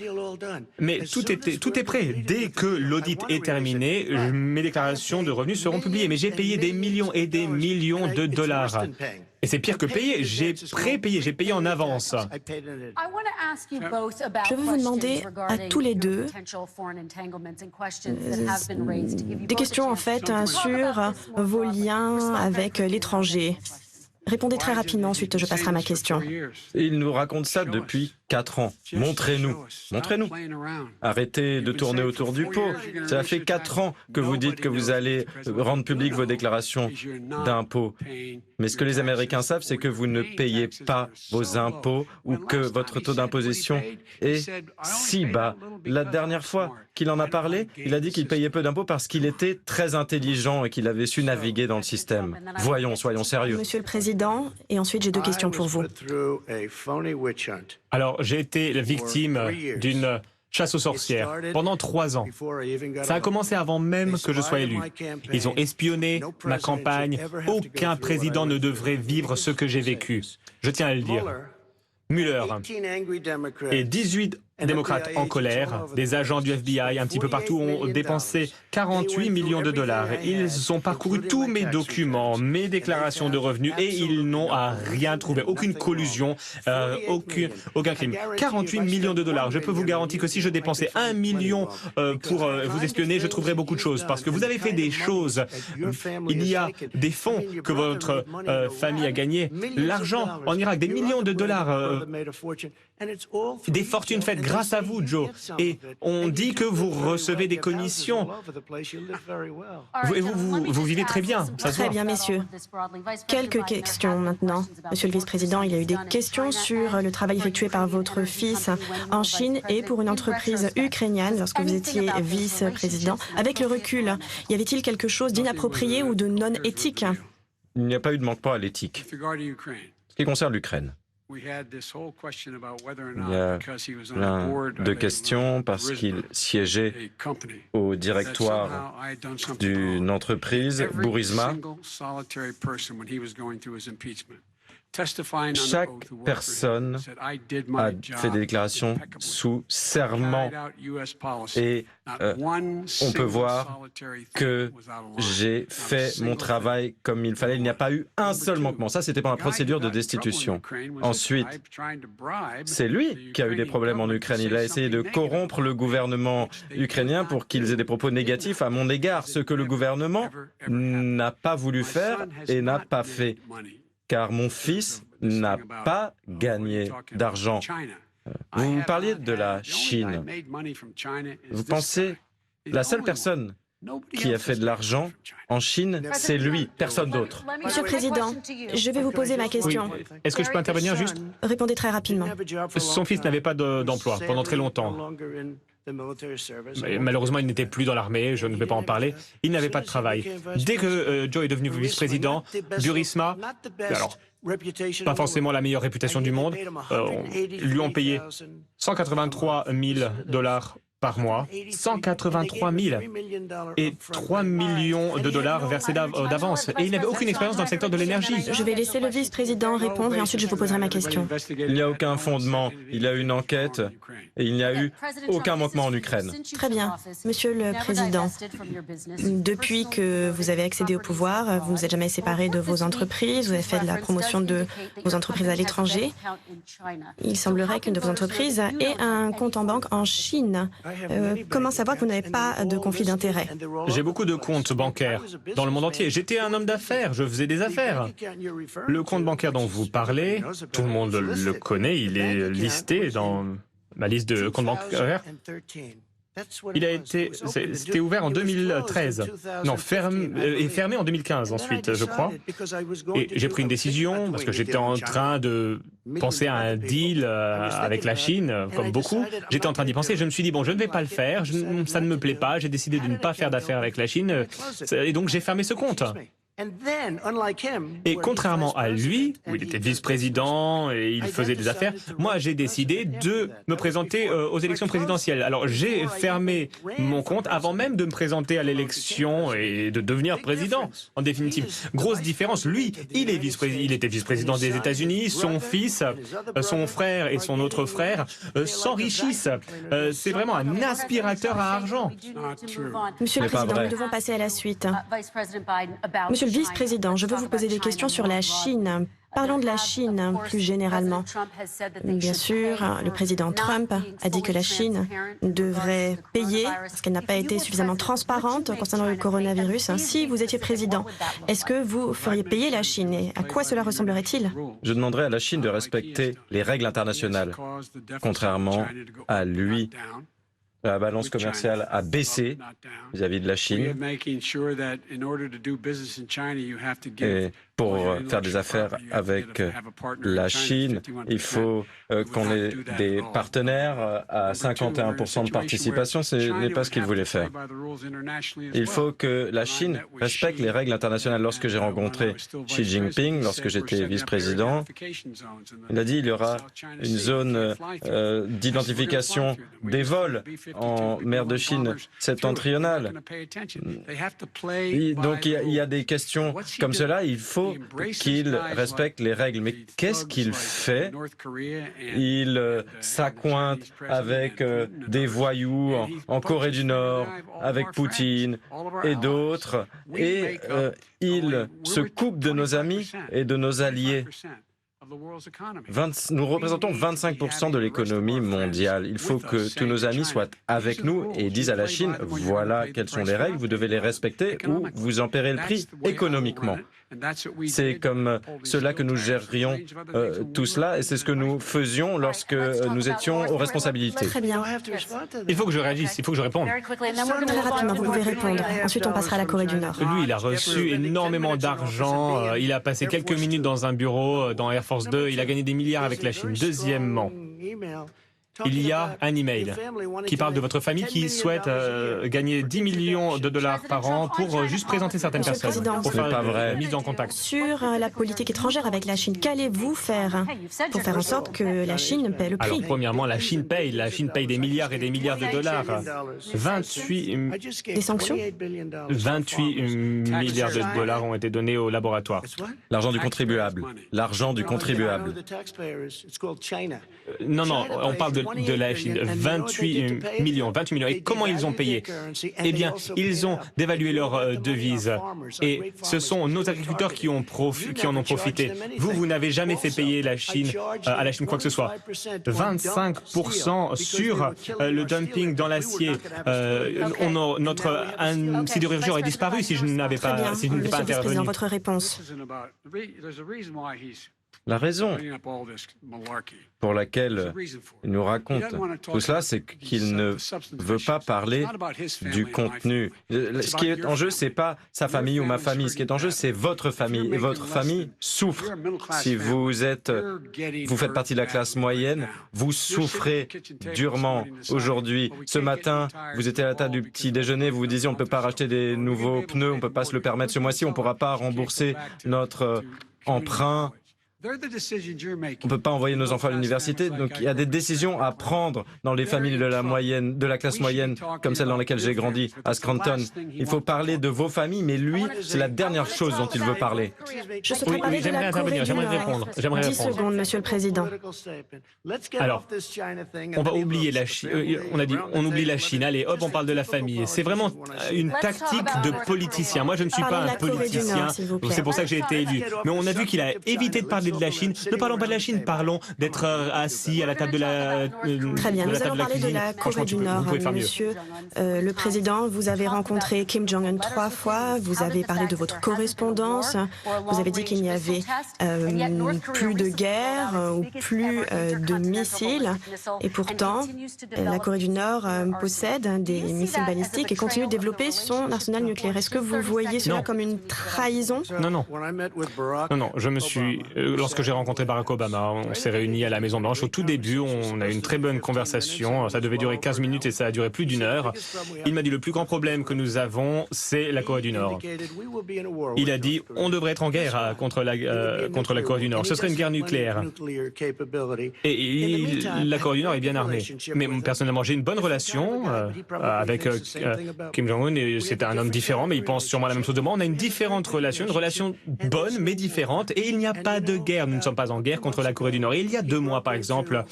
Mais tout est prêt. Dès que l'audit est terminé, mes déclarations de revenus seront publiées. Mais j'ai payé des millions et des millions de dollars. Et c'est pire que payer. J'ai prépayé, j'ai payé en avance. Je veux vous demander à tous les deux des questions en fait sur vos liens avec l'étranger. Répondez très rapidement, ensuite je passerai à ma question. Il nous raconte ça depuis 4 ans. Montrez-nous. Montrez-nous. Arrêtez de tourner autour du pot. Ça fait 4 ans que vous dites que vous allez rendre publiques vos déclarations d'impôts. Mais ce que les Américains savent, c'est que vous ne payez pas vos impôts ou que votre taux d'imposition est si bas. La dernière fois qu'il en a parlé, il a dit qu'il payait peu d'impôts parce qu'il était très intelligent et qu'il avait su naviguer dans le système. Voyons, soyons sérieux. Monsieur le Président, et ensuite j'ai 2 questions pour vous. Alors, j'ai été la victime d'une chasse aux sorcières pendant 3 ans. Ça a commencé avant même que je sois élu. Ils ont espionné ma campagne. Aucun président ne devrait vivre ce que j'ai vécu. Je tiens à le dire. Mueller et 18 démocrates en colère, des agents du FBI un petit peu partout ont dépensé 48 millions de dollars. Ils ont parcouru tous mes documents, mes déclarations de revenus et ils n'ont rien trouvé. Aucune collusion, aucun crime. 48 millions de dollars. Je peux vous garantir que si je dépensais 1 million pour vous espionner, je trouverais beaucoup de choses. Parce que vous avez fait des choses. Il y a des fonds que votre famille a gagnés. L'argent en Irak, des millions de dollars. Des fortunes faites grâce à vous, Joe. Et on dit que vous recevez des commissions. Vous vivez très bien, ça se voit. Très bien, messieurs. Quelques questions maintenant. Monsieur le vice-président, il y a eu des questions sur le travail effectué par votre fils en Chine et pour une entreprise ukrainienne lorsque vous étiez vice-président. Avec le recul, y avait-il quelque chose d'inapproprié ou de non éthique? Il n'y a pas eu de manquement à l'éthique. Ce qui concerne l'Ukraine. Il y a plein de questions parce qu'il siégeait au directoire d'une entreprise, Burisma. Chaque personne a fait des déclarations sous serment et on peut voir que j'ai fait mon travail comme il fallait. Il n'y a pas eu un seul manquement. Ça, c'était pendant la procédure de destitution. Ensuite, c'est lui qui a eu des problèmes en Ukraine. Il a essayé de corrompre le gouvernement ukrainien pour qu'ils aient des propos négatifs à mon égard, ce que le gouvernement n'a pas voulu faire et n'a pas fait. Car mon fils n'a pas gagné d'argent. Vous parliez de la Chine. Vous pensez, la seule personne qui a fait de l'argent en Chine, c'est lui, personne d'autre. Monsieur le Président, je vais vous poser ma question. Oui. Est-ce que je peux intervenir juste? Répondez très rapidement. Son fils n'avait pas d'emploi pendant très longtemps. Malheureusement, il n'était plus dans l'armée, je ne vais pas en parler. Il n'avait pas de travail. Dès que Joe est devenu vice-président, Burisma, alors, pas forcément la meilleure réputation du monde, lui ont payé 183 000 $ par mois, 183 000 et 3 millions de dollars versés d'avance. Et il n'avait aucune expérience dans le secteur de l'énergie. Je vais laisser le vice-président répondre et ensuite je vous poserai ma question. Il n'y a aucun fondement. Il y a eu une enquête et il n'y a eu aucun manquement en Ukraine. Très bien. Monsieur le Président, depuis que vous avez accédé au pouvoir, vous ne vous êtes jamais séparé de vos entreprises, vous avez fait de la promotion de vos entreprises à l'étranger. Il semblerait qu'une de vos entreprises ait un compte en banque en Chine. Comment savoir que vous n'avez pas de conflit d'intérêts? J'ai beaucoup de comptes bancaires dans le monde entier. J'étais un homme d'affaires, je faisais des affaires. Le compte bancaire dont vous parlez, tout le monde le connaît, il est listé dans ma liste de comptes bancaires. C'était ouvert en 2013. Non, fermé en 2015 ensuite, je crois. Et j'ai pris une décision parce que j'étais en train de penser à un deal avec la Chine, comme beaucoup. J'étais en train d'y penser. Je me suis dit, bon, je ne vais pas le faire. Ça ne me plaît pas. J'ai décidé de ne pas faire d'affaires avec la Chine. Et donc, j'ai fermé ce compte. Et contrairement à lui, où il était vice-président et il faisait des affaires, moi j'ai décidé de me présenter aux élections présidentielles. Alors j'ai fermé mon compte avant même de me présenter à l'élection et de devenir président. En définitive, grosse différence. Lui, il était vice-président des États-Unis, son fils, son frère et son autre frère s'enrichissent. C'est vraiment un aspirateur à argent. Monsieur le Président, nous devons passer à la suite. Monsieur le vice-président, je veux vous poser des questions sur la Chine. Parlons de la Chine plus généralement. Bien sûr, le président Trump a dit que la Chine devrait payer parce qu'elle n'a pas été suffisamment transparente concernant le coronavirus. Si vous étiez président, est-ce que vous feriez payer la Chine et à quoi cela ressemblerait-il? Je demanderais à la Chine de respecter les règles internationales. Contrairement à lui, la balance commerciale a baissé vis-à-vis de la Chine. Et pour faire des affaires avec la Chine, il faut qu'on ait des partenaires à 51% de participation. Ce n'est pas ce qu'il voulait faire. Il faut que la Chine respecte les règles internationales. Lorsque j'ai rencontré Xi Jinping, lorsque j'étais vice-président, il a dit qu'il y aura une zone d'identification des vols en mer de Chine septentrionale. Donc il y a des questions comme cela. Il faut qu'il respecte les règles. Mais qu'est-ce qu'il fait? Il s'accointe avec des voyous en Corée du Nord, avec Poutine et d'autres, et il se coupe de nos amis et de nos alliés. Nous représentons 25% de l'économie mondiale. Il faut que tous nos amis soient avec nous et disent à la Chine, voilà quelles sont les règles, vous devez les respecter ou vous en paierez le prix économiquement. C'est comme cela que nous gérions tout cela et c'est ce que nous faisions lorsque nous étions aux responsabilités. Très bien. Il faut que je réagisse, il faut que je réponde. Très rapidement, vous pouvez répondre. Ensuite, on passera à la Corée du Nord. Lui, il a reçu énormément d'argent. Il a passé quelques minutes dans un bureau dans Air Force 2. Il a gagné des milliards avec la Chine. Deuxièmement, il y a un email qui parle de votre famille qui souhaite gagner 10 millions de dollars par an pour juste présenter certaines personnes, pour faire la mise en contact. Sur la politique étrangère avec la Chine, qu'allez-vous faire pour faire en sorte que la Chine paie le prix? Alors, premièrement, la Chine paye des milliards et des milliards de dollars. 28... Des sanctions? 28 milliards de dollars ont été donnés au laboratoire. L'argent du contribuable. L'argent du contribuable. Non, on parle de la Chine. 28 millions. Et comment ils ont payé? Eh bien, ils ont dévalué leur devise. Et ce sont nos agriculteurs qui en ont profité. Vous n'avez jamais fait payer à la Chine quoi que ce soit. 25% sur le dumping dans l'acier. Notre sidérurgie aurait disparu si je n'avais pas, intervenu. Votre réponse. La raison pour laquelle il nous raconte tout cela, c'est qu'il ne veut pas parler du contenu. Ce qui est en jeu, c'est pas sa famille ou ma famille. Ce qui est en jeu, c'est votre famille. Et votre famille souffre. Si vous faites partie de la classe moyenne, vous souffrez durement aujourd'hui. Ce matin, vous étiez à la table du petit déjeuner, vous vous disiez on ne peut pas racheter des nouveaux pneus, on ne peut pas se le permettre ce mois-ci, on ne pourra pas rembourser notre emprunt. On ne peut pas envoyer nos enfants à l'université, donc il y a des décisions à prendre dans les familles de la classe moyenne, comme celle dans laquelle j'ai grandi, à Scranton. Il faut parler de vos familles, mais lui, c'est la dernière chose dont il veut parler. Je souhaiterais parler de j'aimerais la Corée intervenir, du j'aimerais Nord. répondre. J'aimerais 10 répondre. secondes, Monsieur le Président. Alors, on va oublier la Chine. On oublie la Chine. Allez, hop, on parle de la famille. C'est vraiment une tactique de politicien. Moi, je ne suis pas un politicien. C'est pour ça que j'ai été élu. Mais on a vu qu'il a évité de parler de la Chine. Ne parlons pas de la Chine, parlons d'être assis à la table de la Très bien, nous allons parler de la Corée du Nord. Monsieur le Président, vous avez rencontré Kim Jong-un 3 fois, vous avez parlé de votre correspondance, vous avez dit qu'il n'y avait plus de guerre ou plus de missiles, et pourtant, la Corée du Nord possède des missiles balistiques et continue de développer son arsenal nucléaire. Est-ce que vous voyez cela comme une trahison? Non, lorsque j'ai rencontré Barack Obama, on s'est réunis à la Maison-Blanche. Au tout début, on a eu une très bonne conversation. Ça devait durer 15 minutes et ça a duré plus d'1 heure. Il m'a dit le plus grand problème que nous avons, c'est la Corée du Nord. Il a dit on devrait être en guerre contre la Corée du Nord. Ce serait une guerre nucléaire. Et la Corée du Nord est bien armée. Mais personnellement, j'ai une bonne relation avec Kim Jong-un. C'est un homme différent, mais il pense sûrement la même chose de moi. On a une différente relation, une relation bonne mais différente. Et il n'y a pas de guerre. Nous ne sommes pas en guerre contre la Corée du Nord. Et il y a 2 mois, par exemple,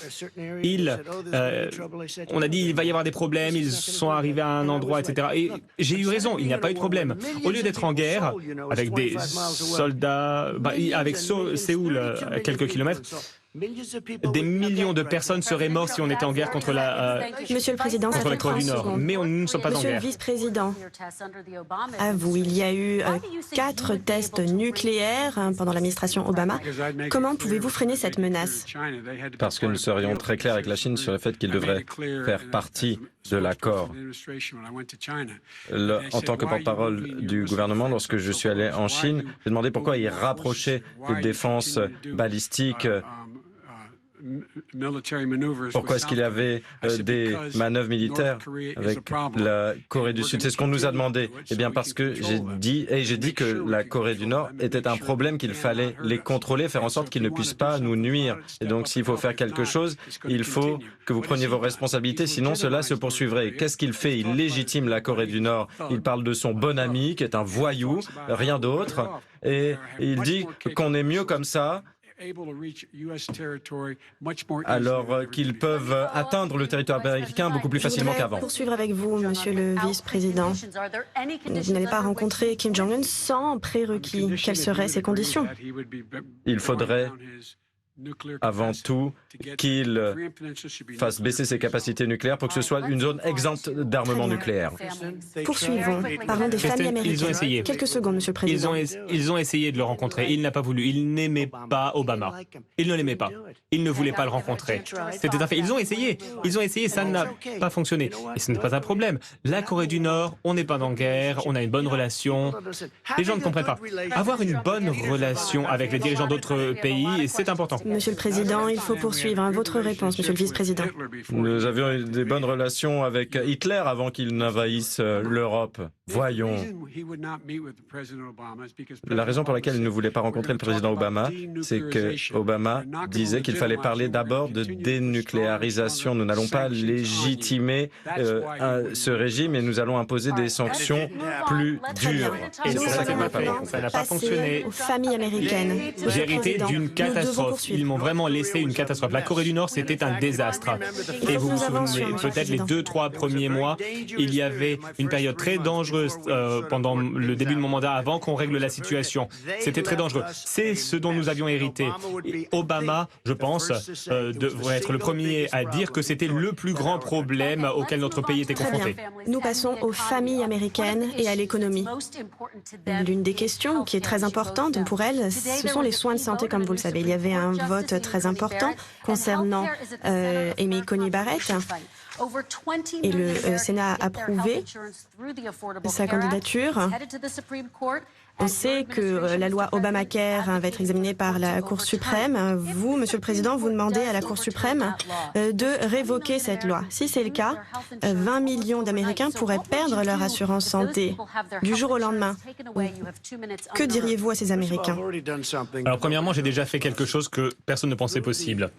on a dit il va y avoir des problèmes, ils sont arrivés à un endroit, etc. Et j'ai eu raison, il n'y a pas eu de problème. Au lieu d'être en guerre avec des soldats, avec Séoul à quelques kilomètres, des millions de personnes seraient mortes si on était en guerre contre Monsieur le Président, contre la Corée du Nord. Mais nous ne sommes pas en Monsieur le guerre. vice-président, à vous, il y a eu 4 tests nucléaires pendant l'administration Obama. Comment pouvez-vous freiner cette menace? Parce que nous serions très clairs avec la Chine sur le fait qu'il devrait faire partie de l'accord. En tant que porte-parole du gouvernement, lorsque je suis allé en Chine, j'ai demandé pourquoi ils rapprochaient les défenses balistiques. Pourquoi est-ce qu'il y avait des manœuvres militaires avec la Corée du Sud? C'est ce qu'on nous a demandé. Eh bien parce que j'ai dit que la Corée du Nord était un problème, qu'il fallait les contrôler, faire en sorte qu'ils ne puissent pas nous nuire. Et donc s'il faut faire quelque chose, il faut que vous preniez vos responsabilités, sinon cela se poursuivrait. Qu'est-ce qu'il fait? Il légitime la Corée du Nord. Il parle de son bon ami, qui est un voyou, rien d'autre. Et il dit qu'on est mieux comme ça, alors qu'ils peuvent atteindre le territoire américain beaucoup plus facilement qu'avant. Je voudrais poursuivre avec vous, Monsieur le vice-président. Vous n'avez pas rencontré Kim Jong-un sans prérequis. Quelles seraient ces conditions? Il faudrait avant tout qu'il fasse baisser ses capacités nucléaires pour que ce soit une zone exempte d'armement nucléaire. Poursuivons. Parlons des familles américaines. Ils ont essayé. Quelques secondes, Monsieur le Président. Ils ont essayé de le rencontrer. Il n'a pas voulu. Il n'aimait pas Obama. Il ne l'aimait pas. Il ne voulait pas le rencontrer. C'était un fait. Ils ont essayé. Ça n'a pas fonctionné. Et ce n'est pas un problème. La Corée du Nord, on n'est pas en guerre, on a une bonne relation. Les gens ne comprennent pas. Avoir une bonne relation avec les dirigeants d'autres pays, c'est important. Monsieur le Président, il faut poursuivre. Votre réponse, Monsieur le vice-président. Nous avions eu des bonnes relations avec Hitler avant qu'il n'envahisse l'Europe. Voyons. La raison pour laquelle il ne voulait pas rencontrer le président Obama, c'est que Obama disait qu'il fallait parler d'abord de dénucléarisation. Nous n'allons pas légitimer ce régime et nous allons imposer des sanctions plus dures. Et ça n'a pas fonctionné. Aux familles américaines. J'ai hérité d'une catastrophe. Ils m'ont vraiment laissé une catastrophe. La Corée du Nord, c'était un désastre. Et vous vous souvenez, peut-être les 2-3 premiers mois, il y avait une période très dangereuse pendant le début de mon mandat, avant qu'on règle la situation. C'était très dangereux. C'est ce dont nous avions hérité. Et Obama, je pense, devrait être le premier à dire que c'était le plus grand problème auquel notre pays était confronté. Nous passons aux familles américaines et à l'économie. L'une des questions qui est très importante pour elles, ce sont les soins de santé, comme vous le savez. Il y avait un vote très important concernant Amy Coney Barrett. Et le Sénat a approuvé sa candidature. On sait que la loi Obamacare va être examinée par la Cour suprême. Vous, Monsieur le Président, vous demandez à la Cour suprême de révoquer cette loi. Si c'est le cas, 20 millions d'Américains pourraient perdre leur assurance santé du jour au lendemain. Que diriez-vous à ces Américains? Alors premièrement, j'ai déjà fait quelque chose que personne ne pensait possible.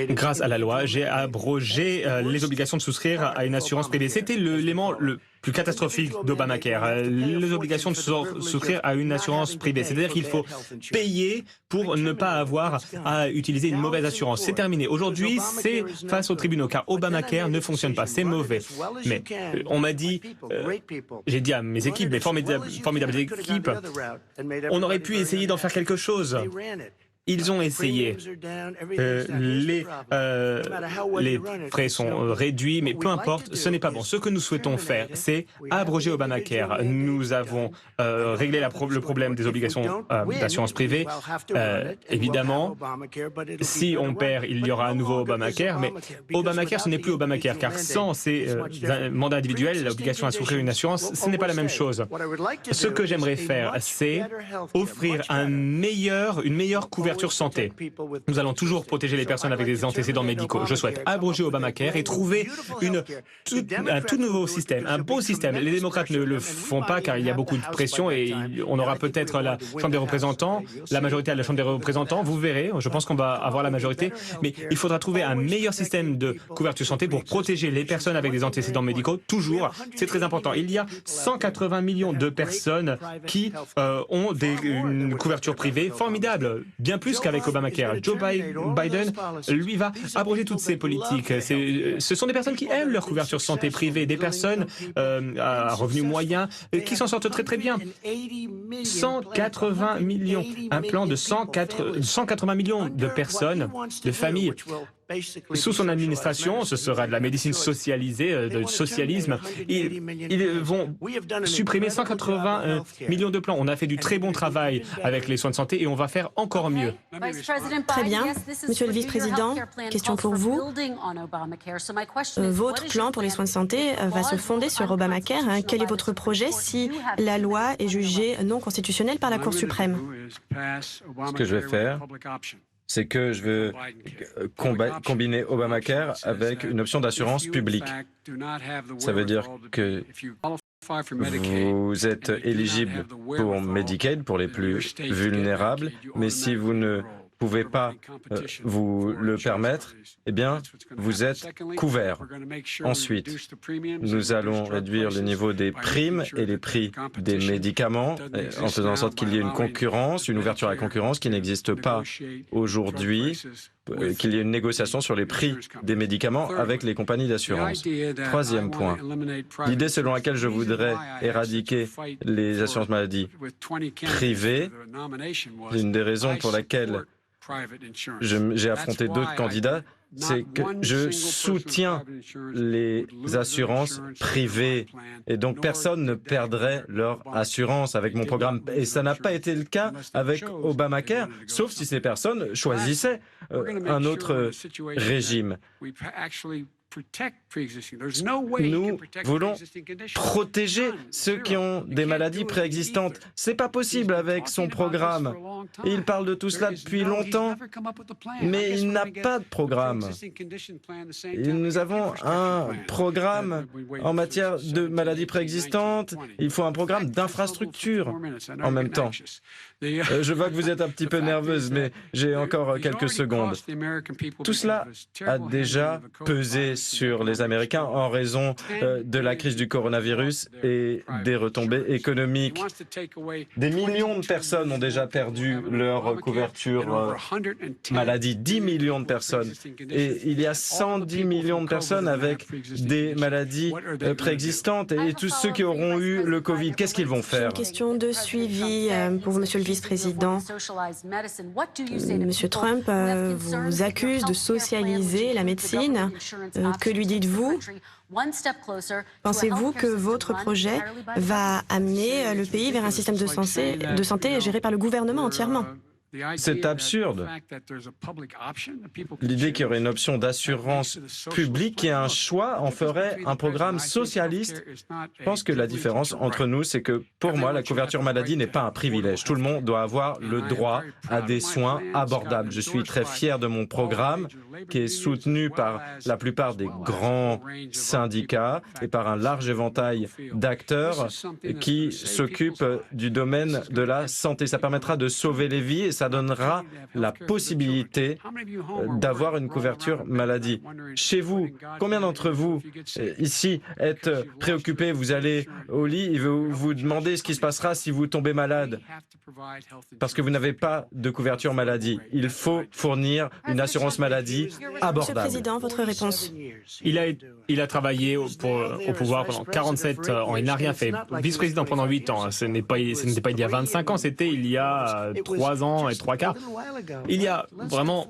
Grâce à la loi, j'ai abrogé les obligations de souscrire à une assurance privée. C'était l'élément le plus catastrophique d'Obamacare, les obligations de souscrire à une assurance privée. C'est-à-dire qu'il faut payer pour ne pas avoir à utiliser une mauvaise assurance. C'est terminé. Aujourd'hui, c'est face aux tribunaux, car Obamacare ne fonctionne pas. C'est mauvais. Mais on m'a dit, j'ai dit à mes équipes, mes formidables équipes, on aurait pu essayer d'en faire quelque chose. Ils ont essayé. Les frais sont réduits, mais peu importe, ce n'est pas bon. Ce que nous souhaitons faire, c'est abroger Obamacare. Nous avons réglé le problème des obligations d'assurance privée. Évidemment, si on perd, il y aura à nouveau Obamacare, mais Obamacare, ce n'est plus Obamacare, car sans ces mandats individuels, l'obligation à souscrire une assurance, ce n'est pas la même chose. Ce que j'aimerais faire, c'est offrir une meilleure couverture santé. Nous allons toujours protéger les personnes avec des antécédents médicaux. Je souhaite abroger Obamacare et trouver un tout nouveau système, un beau système. Les démocrates ne le font pas car il y a beaucoup de pression et on aura peut-être la Chambre des représentants, la majorité à la Chambre des représentants, vous verrez, je pense qu'on va avoir la majorité, mais il faudra trouver un meilleur système de couverture santé pour protéger les personnes avec des antécédents médicaux, toujours, c'est très important. Il y a 180 millions de personnes qui ont une couverture privée formidable, bien plus qu'avec Obamacare. Joe Biden, lui, va abroger toutes ces politiques. Ce sont des personnes qui aiment leur couverture santé privée, des personnes à revenus moyens qui s'en sortent très très bien. 180 millions, un plan de 180 millions de personnes, de familles. Sous son administration, ce sera de la médecine socialisée, de socialisme. Ils vont supprimer 180 millions de plans. On a fait du très bon travail avec les soins de santé et on va faire encore mieux. Très bien. Monsieur le vice-président, question pour vous. Votre plan pour les soins de santé va se fonder sur Obamacare. Quel est votre projet si la loi est jugée non constitutionnelle par la Cour suprême? Ce que je vais faire, c'est que je veux combiner Obamacare avec une option d'assurance publique. Ça veut dire que vous êtes éligible pour Medicaid, pour les plus vulnérables, mais si vous ne pouvez pas vous le permettre, eh bien, vous êtes couvert. Ensuite, nous allons réduire le niveau des primes et les prix des médicaments en faisant en sorte qu'il y ait une concurrence, une ouverture à la concurrence qui n'existe pas aujourd'hui, qu'il y ait une négociation sur les prix des médicaments avec les compagnies d'assurance. Troisième point, l'idée selon laquelle je voudrais éradiquer les assurances maladie privées, une des raisons pour laquelle j'ai affronté d'autres candidats, c'est que je soutiens les assurances privées et donc personne ne perdrait leur assurance avec mon programme. Et ça n'a pas été le cas avec Obamacare, sauf si ces personnes choisissaient un autre régime. Nous voulons protéger ceux qui ont des maladies préexistantes. C'est pas possible avec son programme. Il parle de tout cela depuis longtemps, mais il n'a pas de programme. Et nous avons un programme en matière de maladies préexistantes. Il faut un programme d'infrastructure en même temps. Je vois que vous êtes un petit peu nerveuse, mais j'ai encore quelques secondes. Tout cela a déjà pesé sur les Américains en raison de la crise du coronavirus et des retombées économiques. Des millions de personnes ont déjà perdu leur couverture maladie, 10 millions de personnes. Et il y a 110 millions de personnes avec des maladies préexistantes. Et tous ceux qui auront eu le Covid, qu'est-ce qu'ils vont faire? Une question de suivi pour vous, Monsieur le vice-président. Monsieur Trump vous accuse de socialiser la médecine. Que lui dites-vous? Pensez-vous que votre projet va amener le pays vers un système de santé géré par le gouvernement entièrement? C'est absurde. L'idée qu'il y aurait une option d'assurance publique qui a un choix en ferait un programme socialiste. Je pense que la différence entre nous, c'est que pour moi, la couverture maladie n'est pas un privilège. Tout le monde doit avoir le droit à des soins abordables. Je suis très fier de mon programme qui est soutenu par la plupart des grands syndicats et par un large éventail d'acteurs qui s'occupent du domaine de la santé. Ça permettra de sauver les vies et ça donnera la possibilité d'avoir une couverture maladie. Chez vous, combien d'entre vous ici êtes préoccupés? Vous allez au lit et vous vous demandez ce qui se passera si vous tombez malade parce que vous n'avez pas de couverture maladie. Il faut fournir une assurance maladie abordable. Monsieur le Président, votre réponse. Il a travaillé au pouvoir pendant 47 ans. Il n'a rien fait. Vice-président pendant 8 ans. Ce n'était pas il y a 25 ans, c'était il y a 3 ans et 3 quarts. Il y a vraiment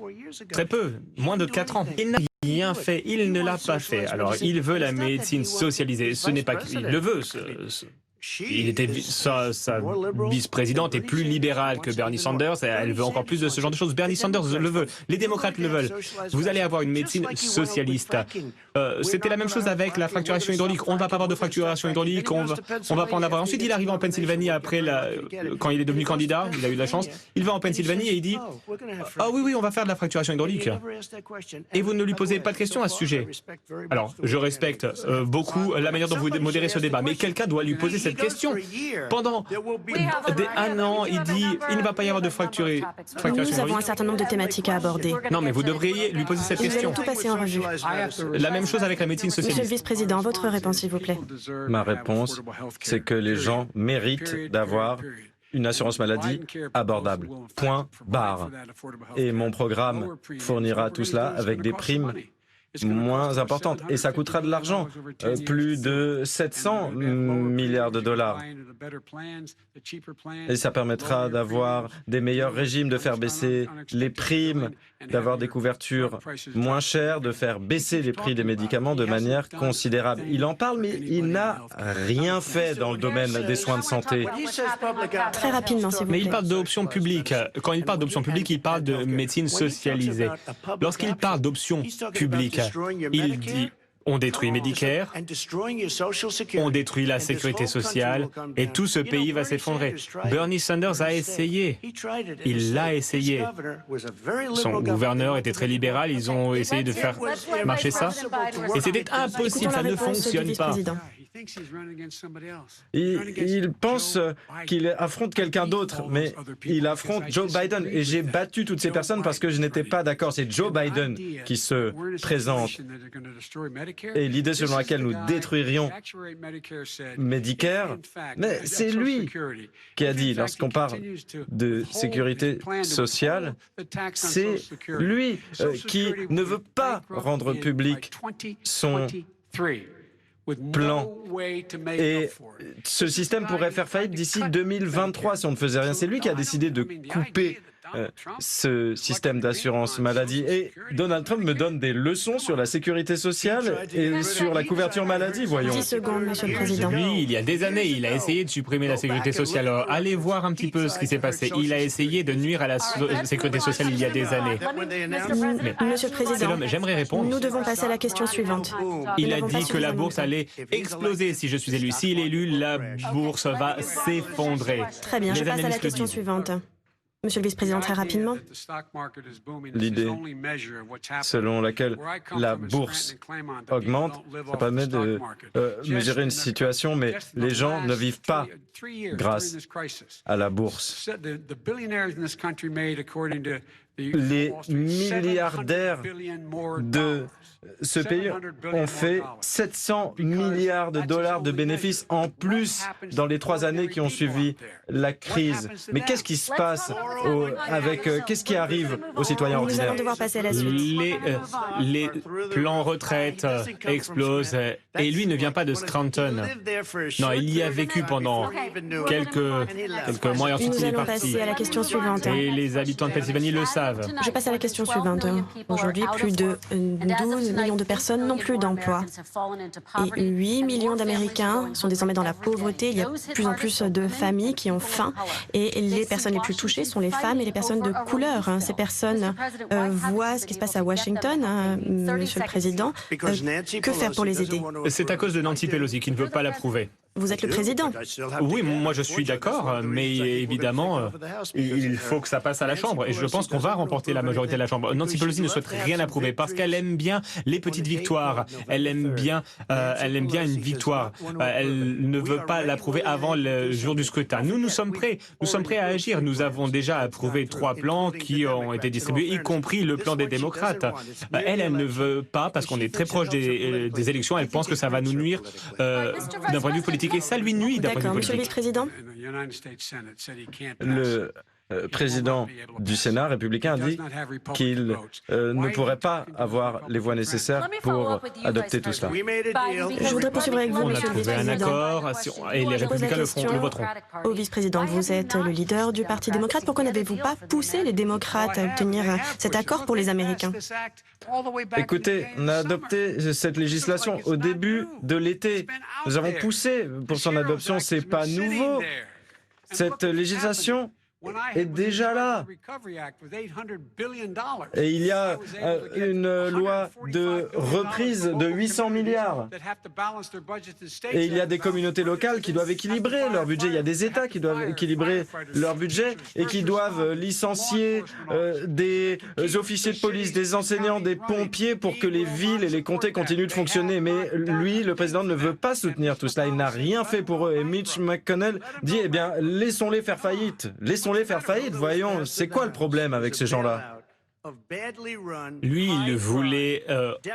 très peu, moins de 4 ans. Il n'a rien fait. Il ne l'a pas fait. Alors, il veut la médecine socialisée. Ce n'est pas qu'il le veut. Sa vice-présidente est plus libérale que Bernie Sanders. Elle veut encore plus de ce genre de choses. Bernie Sanders le veut. Les démocrates le veulent. Vous allez avoir une médecine socialiste. C'était la même chose avec la fracturation hydraulique. On ne va pas avoir de fracturation hydraulique. On va pas en avoir. Ensuite, il arrive en Pennsylvanie quand il est devenu candidat. Il a eu de la chance. Il va en Pennsylvanie et il dit « Ah oui, on va faire de la fracturation hydraulique. » Et vous ne lui posez pas de questions à ce sujet. Alors, je respecte beaucoup la manière dont vous modérez ce débat, mais quelqu'un doit lui poser cette question. Pendant un an, il dit il ne va pas y avoir de fracturation. Nous avons un certain nombre de thématiques à aborder. Non, mais vous devriez lui poser cette question. Nous allons tout passer en revue. La même chose avec la médecine socialiste. Monsieur le vice-président, votre réponse, s'il vous plaît. Ma réponse, c'est que les gens méritent d'avoir une assurance maladie abordable. Point barre. Et mon programme fournira tout cela avec des primes moins importantes. Et ça coûtera de l'argent, plus de 700 milliards de dollars. Et ça permettra d'avoir des meilleurs régimes, de faire baisser les primes, d'avoir des couvertures moins chères, de faire baisser les prix des médicaments de manière considérable. Il en parle, mais il n'a rien fait dans le domaine des soins de santé. Très rapidement, s'il vous plaît. Mais il parle d'options publiques. Quand il parle d'options publiques, il parle de médecine socialisée. Lorsqu'il parle d'options publiques, il dit on détruit Medicare, on détruit la sécurité sociale et tout ce pays va s'effondrer. Bernie Sanders a essayé. Il l'a essayé. Son gouverneur était très libéral, ils ont essayé de faire marcher ça. Et c'était impossible, ça ne fonctionne pas. Il pense qu'il affronte quelqu'un d'autre, mais il affronte Joe Biden. Et j'ai battu toutes ces personnes parce que je n'étais pas d'accord. C'est Joe Biden qui se présente. Et l'idée selon laquelle nous détruirions Medicare, mais c'est lui qui a dit, lorsqu'on parle de sécurité sociale, c'est lui qui ne veut pas rendre public son plan. Et ce système pourrait faire faillite d'ici 2023 si on ne faisait rien. C'est lui qui a décidé de couper ce système d'assurance maladie. Et Donald Trump me donne des leçons sur la sécurité sociale et sur la couverture maladie, voyons. 10 secondes, Monsieur le Président. Lui, il y a des années, il a essayé de supprimer la sécurité sociale. Alors, allez voir un petit peu ce qui s'est passé. Il a essayé de nuire à la sécurité sociale il y a des années. Monsieur le Président, j'aimerais répondre. Nous devons passer à la question suivante. Il a dit que la bourse allait exploser si je suis élu. S'il est élu, la bourse va s'effondrer. Très bien, je passe à la question suivante. Monsieur le vice-président, très rapidement. L'idée selon laquelle la bourse augmente, ça permet de mesurer une situation, mais les gens ne vivent pas grâce à la bourse. Les milliardaires de ce pays ont fait 700 milliards de dollars de bénéfices en plus dans les 3 années qui ont suivi la crise. Mais qu'est-ce qui se passe qu'est-ce qui arrive aux citoyens ordinaires? Nous allons devoir passer à la suite. Les plans retraite explosent et lui ne vient pas de Scranton. Non, il y a vécu pendant quelques mois et ensuite Nous il est allons parti. passer à la question suivante. Et les habitants de Pennsylvanie le savent. savent. Je passe à la question suivante. Aujourd'hui, plus de 12 millions de personnes n'ont plus d'emploi. Et 8 millions d'Américains sont désormais dans la pauvreté. Il y a de plus en plus de familles qui ont faim. Et les personnes les plus touchées sont les femmes et les personnes de couleur. Ces personnes voient ce qui se passe à Washington, Monsieur le Président. Que faire pour les aider? C'est à cause de Nancy Pelosi qui ne veut pas l'approuver. Vous êtes le président. Oui, moi je suis d'accord, mais évidemment, il faut que ça passe à la Chambre. Et je pense qu'on va remporter la majorité de la Chambre. Nancy Pelosi ne souhaite rien approuver parce qu'elle aime bien les petites victoires. Elle aime bien une victoire. Elle ne veut pas l'approuver avant le jour du scrutin. Nous sommes prêts. Nous sommes prêts à agir. Nous avons déjà approuvé 3 plans qui ont été distribués, y compris le plan des démocrates. Elle ne veut pas, parce qu'on est très proche des élections, elle pense que ça va nous nuire d'un point de vue politique. Et ça lui nuit d'un point de vue politique. Monsieur le vice-président. Le président du Sénat républicain a dit qu'il ne pourrait pas avoir les voix nécessaires pour adopter tout cela. Je voudrais poursuivre avec vous, On a Monsieur le trouvé un vice-président. accord et les républicains le voteront. Au vice-président, vous êtes le leader du Parti démocrate. Pourquoi n'avez-vous pas poussé les démocrates à obtenir cet accord pour les Américains? Écoutez, on a adopté cette législation au début de l'été. Nous avons poussé pour son adoption, c'est pas nouveau. Cette législation est déjà là. Et il y a une loi de reprise de 800 milliards. Et il y a des communautés locales qui doivent équilibrer leur budget. Il y a des États qui doivent équilibrer leur budget et qui doivent licencier des officiers de police, des enseignants, des pompiers pour que les villes et les comtés continuent de fonctionner. Mais lui, le président, ne veut pas soutenir tout cela. Il n'a rien fait pour eux. Et Mitch McConnell dit, eh bien, laissons-les faire faillite. Laissons-les faire faillite. Voyons, c'est quoi le problème avec ces gens-là? Lui, il voulait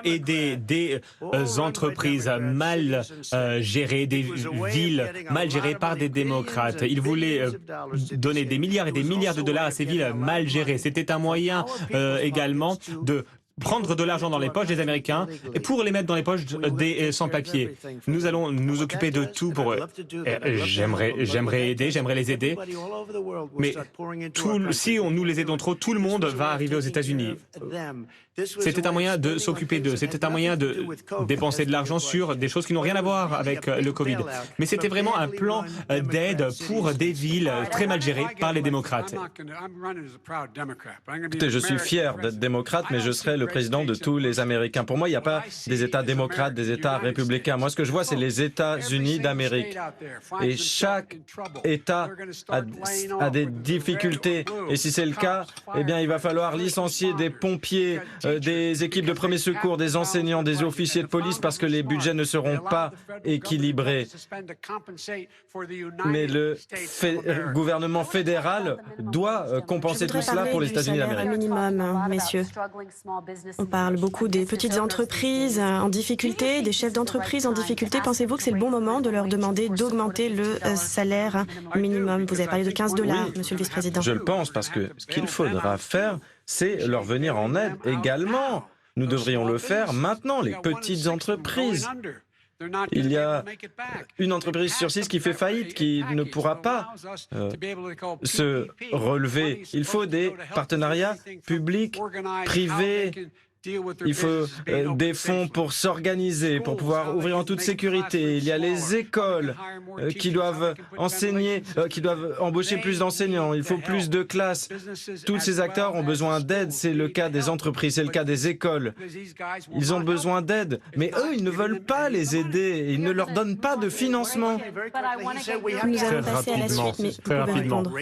aider des entreprises mal gérées, des villes mal gérées par des démocrates. Il voulait donner des milliards et des milliards de dollars à ces villes mal gérées. C'était un moyen également de prendre de l'argent dans les poches des Américains et pour les mettre dans les poches des sans-papiers. Nous allons nous occuper de tout pour eux. J'aimerais aider, j'aimerais les aider, mais si nous les aidons trop, tout le monde va arriver aux États-Unis. C'était un moyen de s'occuper d'eux, c'était un moyen de dépenser de l'argent sur des choses qui n'ont rien à voir avec le Covid. Mais c'était vraiment un plan d'aide pour des villes très mal gérées par les démocrates. Écoutez, je suis fier d'être démocrate, mais je serai le président de tous les Américains. Pour moi, il n'y a pas des États démocrates, des États républicains. Moi, ce que je vois, c'est les États-Unis d'Amérique. Et chaque État a des difficultés. Et si c'est le cas, eh bien, il va falloir licencier des pompiers, des équipes de premiers secours, des enseignants, des officiers de police parce que les budgets ne seront pas équilibrés. Mais le gouvernement fédéral doit compenser tout cela pour les États-Unis d'Amérique. Minimum, messieurs. On parle beaucoup des petites entreprises en difficulté, des chefs d'entreprise en difficulté. Pensez-vous que c'est le bon moment de leur demander d'augmenter le salaire minimum? Vous avez parlé de 15 $, monsieur le vice-président. Je le pense parce que ce qu'il faudra faire, c'est leur venir en aide également. Nous devrions le faire maintenant, les petites entreprises. Il y a une entreprise sur 6 qui fait faillite, qui ne pourra pas se relever. Il faut des partenariats publics, privés. Il faut des fonds pour s'organiser, pour pouvoir ouvrir en toute sécurité. Il y a les écoles qui doivent enseigner, qui doivent embaucher plus d'enseignants. Il faut plus de classes. Tous ces acteurs ont besoin d'aide. C'est le cas des entreprises, c'est le cas des écoles. Ils ont besoin d'aide, mais eux, ils ne veulent pas les aider. Ils ne leur donnent pas de financement. Nous allons passer à la suite, mais très rapidement. répondre.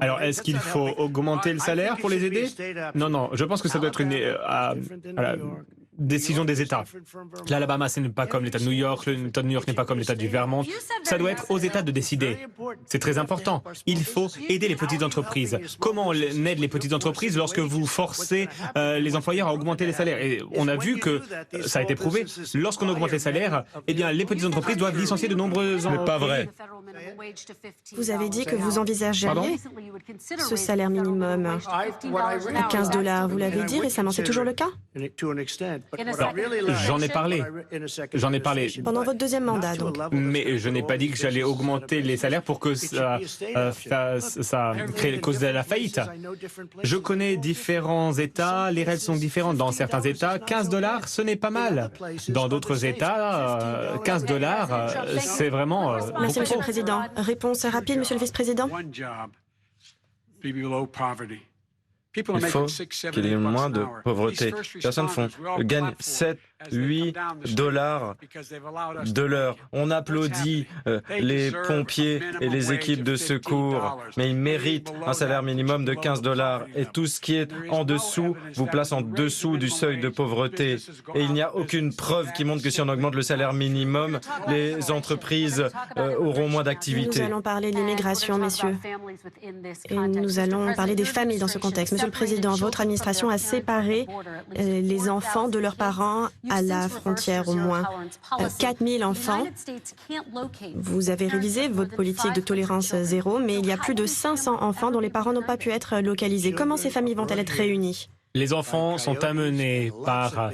Alors, est-ce qu'il faut augmenter le salaire pour les aider? Non, je pense que ça doit être une décision des États. L'Alabama, ce n'est pas comme l'État de New York, l'État de New York n'est pas comme l'État du Vermont. Ça doit être aux États de décider. C'est très important. Il faut aider les petites entreprises. Comment on aide les petites entreprises lorsque vous forcez les employeurs à augmenter les salaires? Et on a vu que ça a été prouvé. Lorsqu'on augmente les salaires, eh bien, les petites entreprises doivent licencier de nombreux employés. Mais pas vrai. Vous avez dit que vous envisageriez ce salaire minimum à 15 $. Vous l'avez dit récemment, c'est toujours le cas? J'en ai parlé. Pendant votre deuxième mandat, donc. Mais je n'ai pas dit que j'allais augmenter les salaires pour que ça cause de la faillite. Je connais différents États, les règles sont différentes. Dans certains États, 15 $, ce n'est pas mal. Dans d'autres États, 15 $, c'est vraiment Merci, Monsieur le Président. Réponse rapide, Monsieur le Vice-président. Il faut qu'il y ait moins de pauvreté. Personnes gagnent 7, 8 $ de l'heure. On applaudit les pompiers et les équipes de secours, mais ils méritent un salaire minimum de 15 $. Et tout ce qui est en dessous vous place en dessous du seuil de pauvreté. Et il n'y a aucune preuve qui montre que si on augmente le salaire minimum, les entreprises auront moins d'activité. Nous allons parler de l'immigration, messieurs. Et nous allons parler des familles dans ce contexte. Monsieur le Président, votre administration a séparé les enfants de leurs parents à la frontière au moins. 4 000 enfants. Vous avez révisé votre politique de tolérance zéro, mais il y a plus de 500 enfants dont les parents n'ont pas pu être localisés. Comment ces familles vont-elles être réunies? Les enfants sont amenés par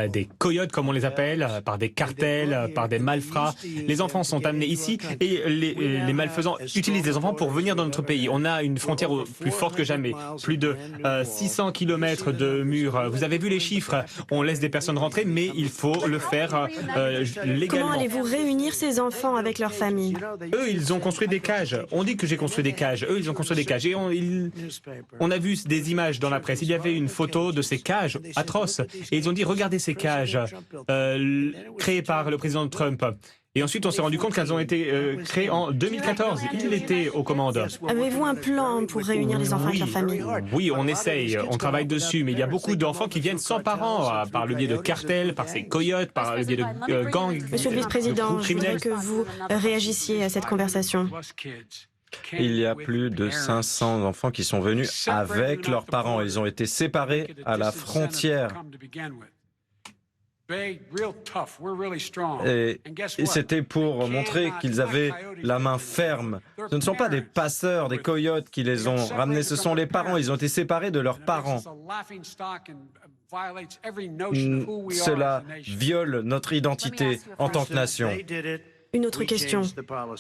des coyotes, comme on les appelle, par des cartels, par des malfrats. Les enfants sont amenés ici et les malfaisants utilisent les enfants pour venir dans notre pays. On a une frontière plus forte que jamais. Plus de 600 km de murs. Vous avez vu les chiffres. On laisse des personnes rentrer, mais il faut le faire légalement. Comment allez-vous réunir ces enfants avec leurs familles? Eux, ils ont construit des cages. On dit que j'ai construit des cages. Eux, ils ont construit des cages. Et on a vu des images dans la presse. Il y avait une photo de ces cages atroces. Et ils ont dit, regardez ces cages créées par le président Trump. Et ensuite, on s'est rendu compte qu'elles ont été créées en 2014. Il était aux commandes. Avez-vous un plan pour réunir les enfants avec leurs familles? Oui, on essaye, on travaille dessus, mais il y a beaucoup d'enfants qui viennent sans parents, par le biais de cartels, par ces coyotes, par le biais de gangs. Monsieur le vice-président, je voudrais que vous réagissiez à cette conversation. Il y a plus de 500 enfants qui sont venus avec leurs parents. Ils ont été séparés à la frontière. Et c'était pour montrer qu'ils avaient la main ferme. Ce ne sont pas des passeurs, des coyotes qui les ont ramenés, ce sont les parents. Ils ont été séparés de leurs parents. Cela viole notre identité en tant que nation. Une autre question.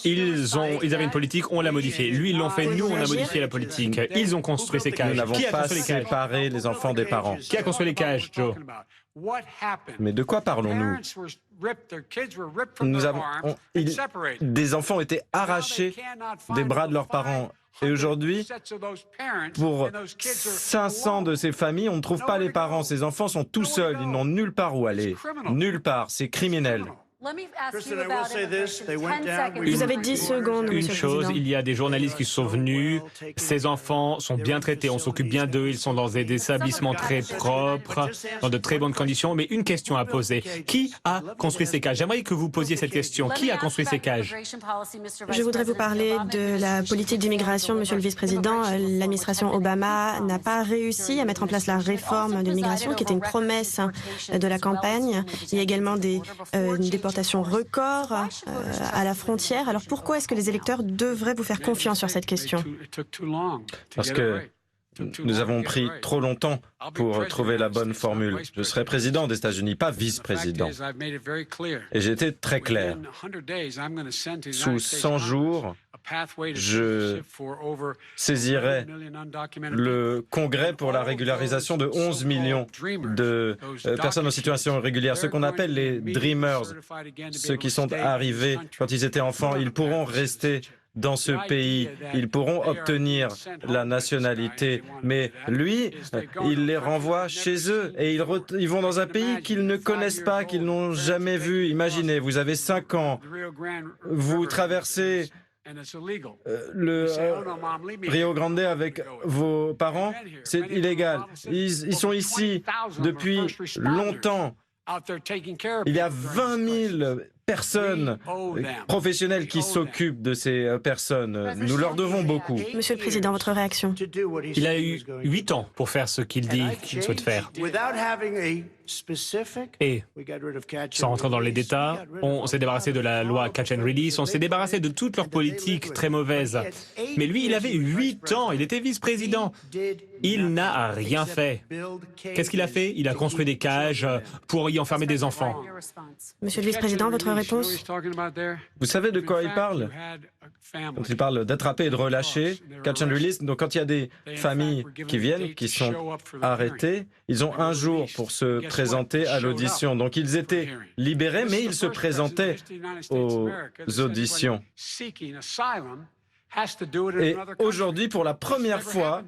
Ils avaient une politique, on l'a modifiée. Lui, ils l'ont fait, nous, on a modifié la politique. Ils ont construit ces cages. Nous n'avons pas séparé les enfants des parents. Qui a construit les cages, Joe? Mais de quoi parlons-nous? Des enfants ont été arrachés des bras de leurs parents. Et aujourd'hui, pour 500 de ces familles, on ne trouve pas les parents. Ces enfants sont tout seuls, ils n'ont nulle part où aller. Nulle part, c'est criminel. Vous avez 10 secondes, Une Monsieur le chose, Président. il y a des journalistes qui sont venus. Ces enfants sont bien traités, on s'occupe bien d'eux. Ils sont dans des établissements très propres, dans de très bonnes conditions. Mais une question à poser. Qui a construit ces cages? J'aimerais que vous posiez cette question. Qui a construit ces cages? Je voudrais vous parler de la politique d'immigration, Monsieur le Vice-président. L'administration Obama n'a pas réussi à mettre en place la réforme de l'immigration, qui était une promesse de la campagne. Il y a également des déportations records à la frontière. Alors pourquoi est-ce que les électeurs devraient vous faire confiance sur cette question? Parce que nous avons pris trop longtemps pour trouver la bonne formule. Je serai président des États-Unis, pas vice-président. Et j'ai été très clair. Sous 100 jours, je saisirai le Congrès pour la régularisation de 11 millions de personnes en situation irrégulière, ce qu'on appelle les Dreamers, ceux qui sont arrivés quand ils étaient enfants. Ils pourront rester dans ce pays, ils pourront obtenir la nationalité, mais lui, il les renvoie chez eux et ils vont dans un pays qu'ils ne connaissent pas, qu'ils n'ont jamais vu. Imaginez, vous avez 5 ans, vous traversez le Rio Grande avec vos parents, c'est illégal. Ils sont ici depuis longtemps. Il y a 20 000 personnes professionnelles qui s'occupent de ces personnes. Nous leur devons beaucoup. Monsieur le Président, votre réaction? Il a eu 8 ans pour faire ce qu'il dit qu'il souhaite faire. Et, sans rentrer dans les détails, on s'est débarrassé de la loi Catch and Release, on s'est débarrassé de toute leur politique très mauvaise. Mais lui, il avait 8 ans, il était vice-président. Il n'a rien fait. Qu'est-ce qu'il a fait? Il a construit des cages pour y enfermer des enfants. Monsieur le vice-président, votre réponse? Vous savez de quoi il parle? Quand il parle d'attraper et de relâcher, catch and release, donc quand il y a des familles qui viennent, qui sont arrêtées, ils ont un jour pour se présenter à l'audition. Donc ils étaient libérés, mais ils se présentaient aux auditions. Et aujourd'hui, pour la première fois,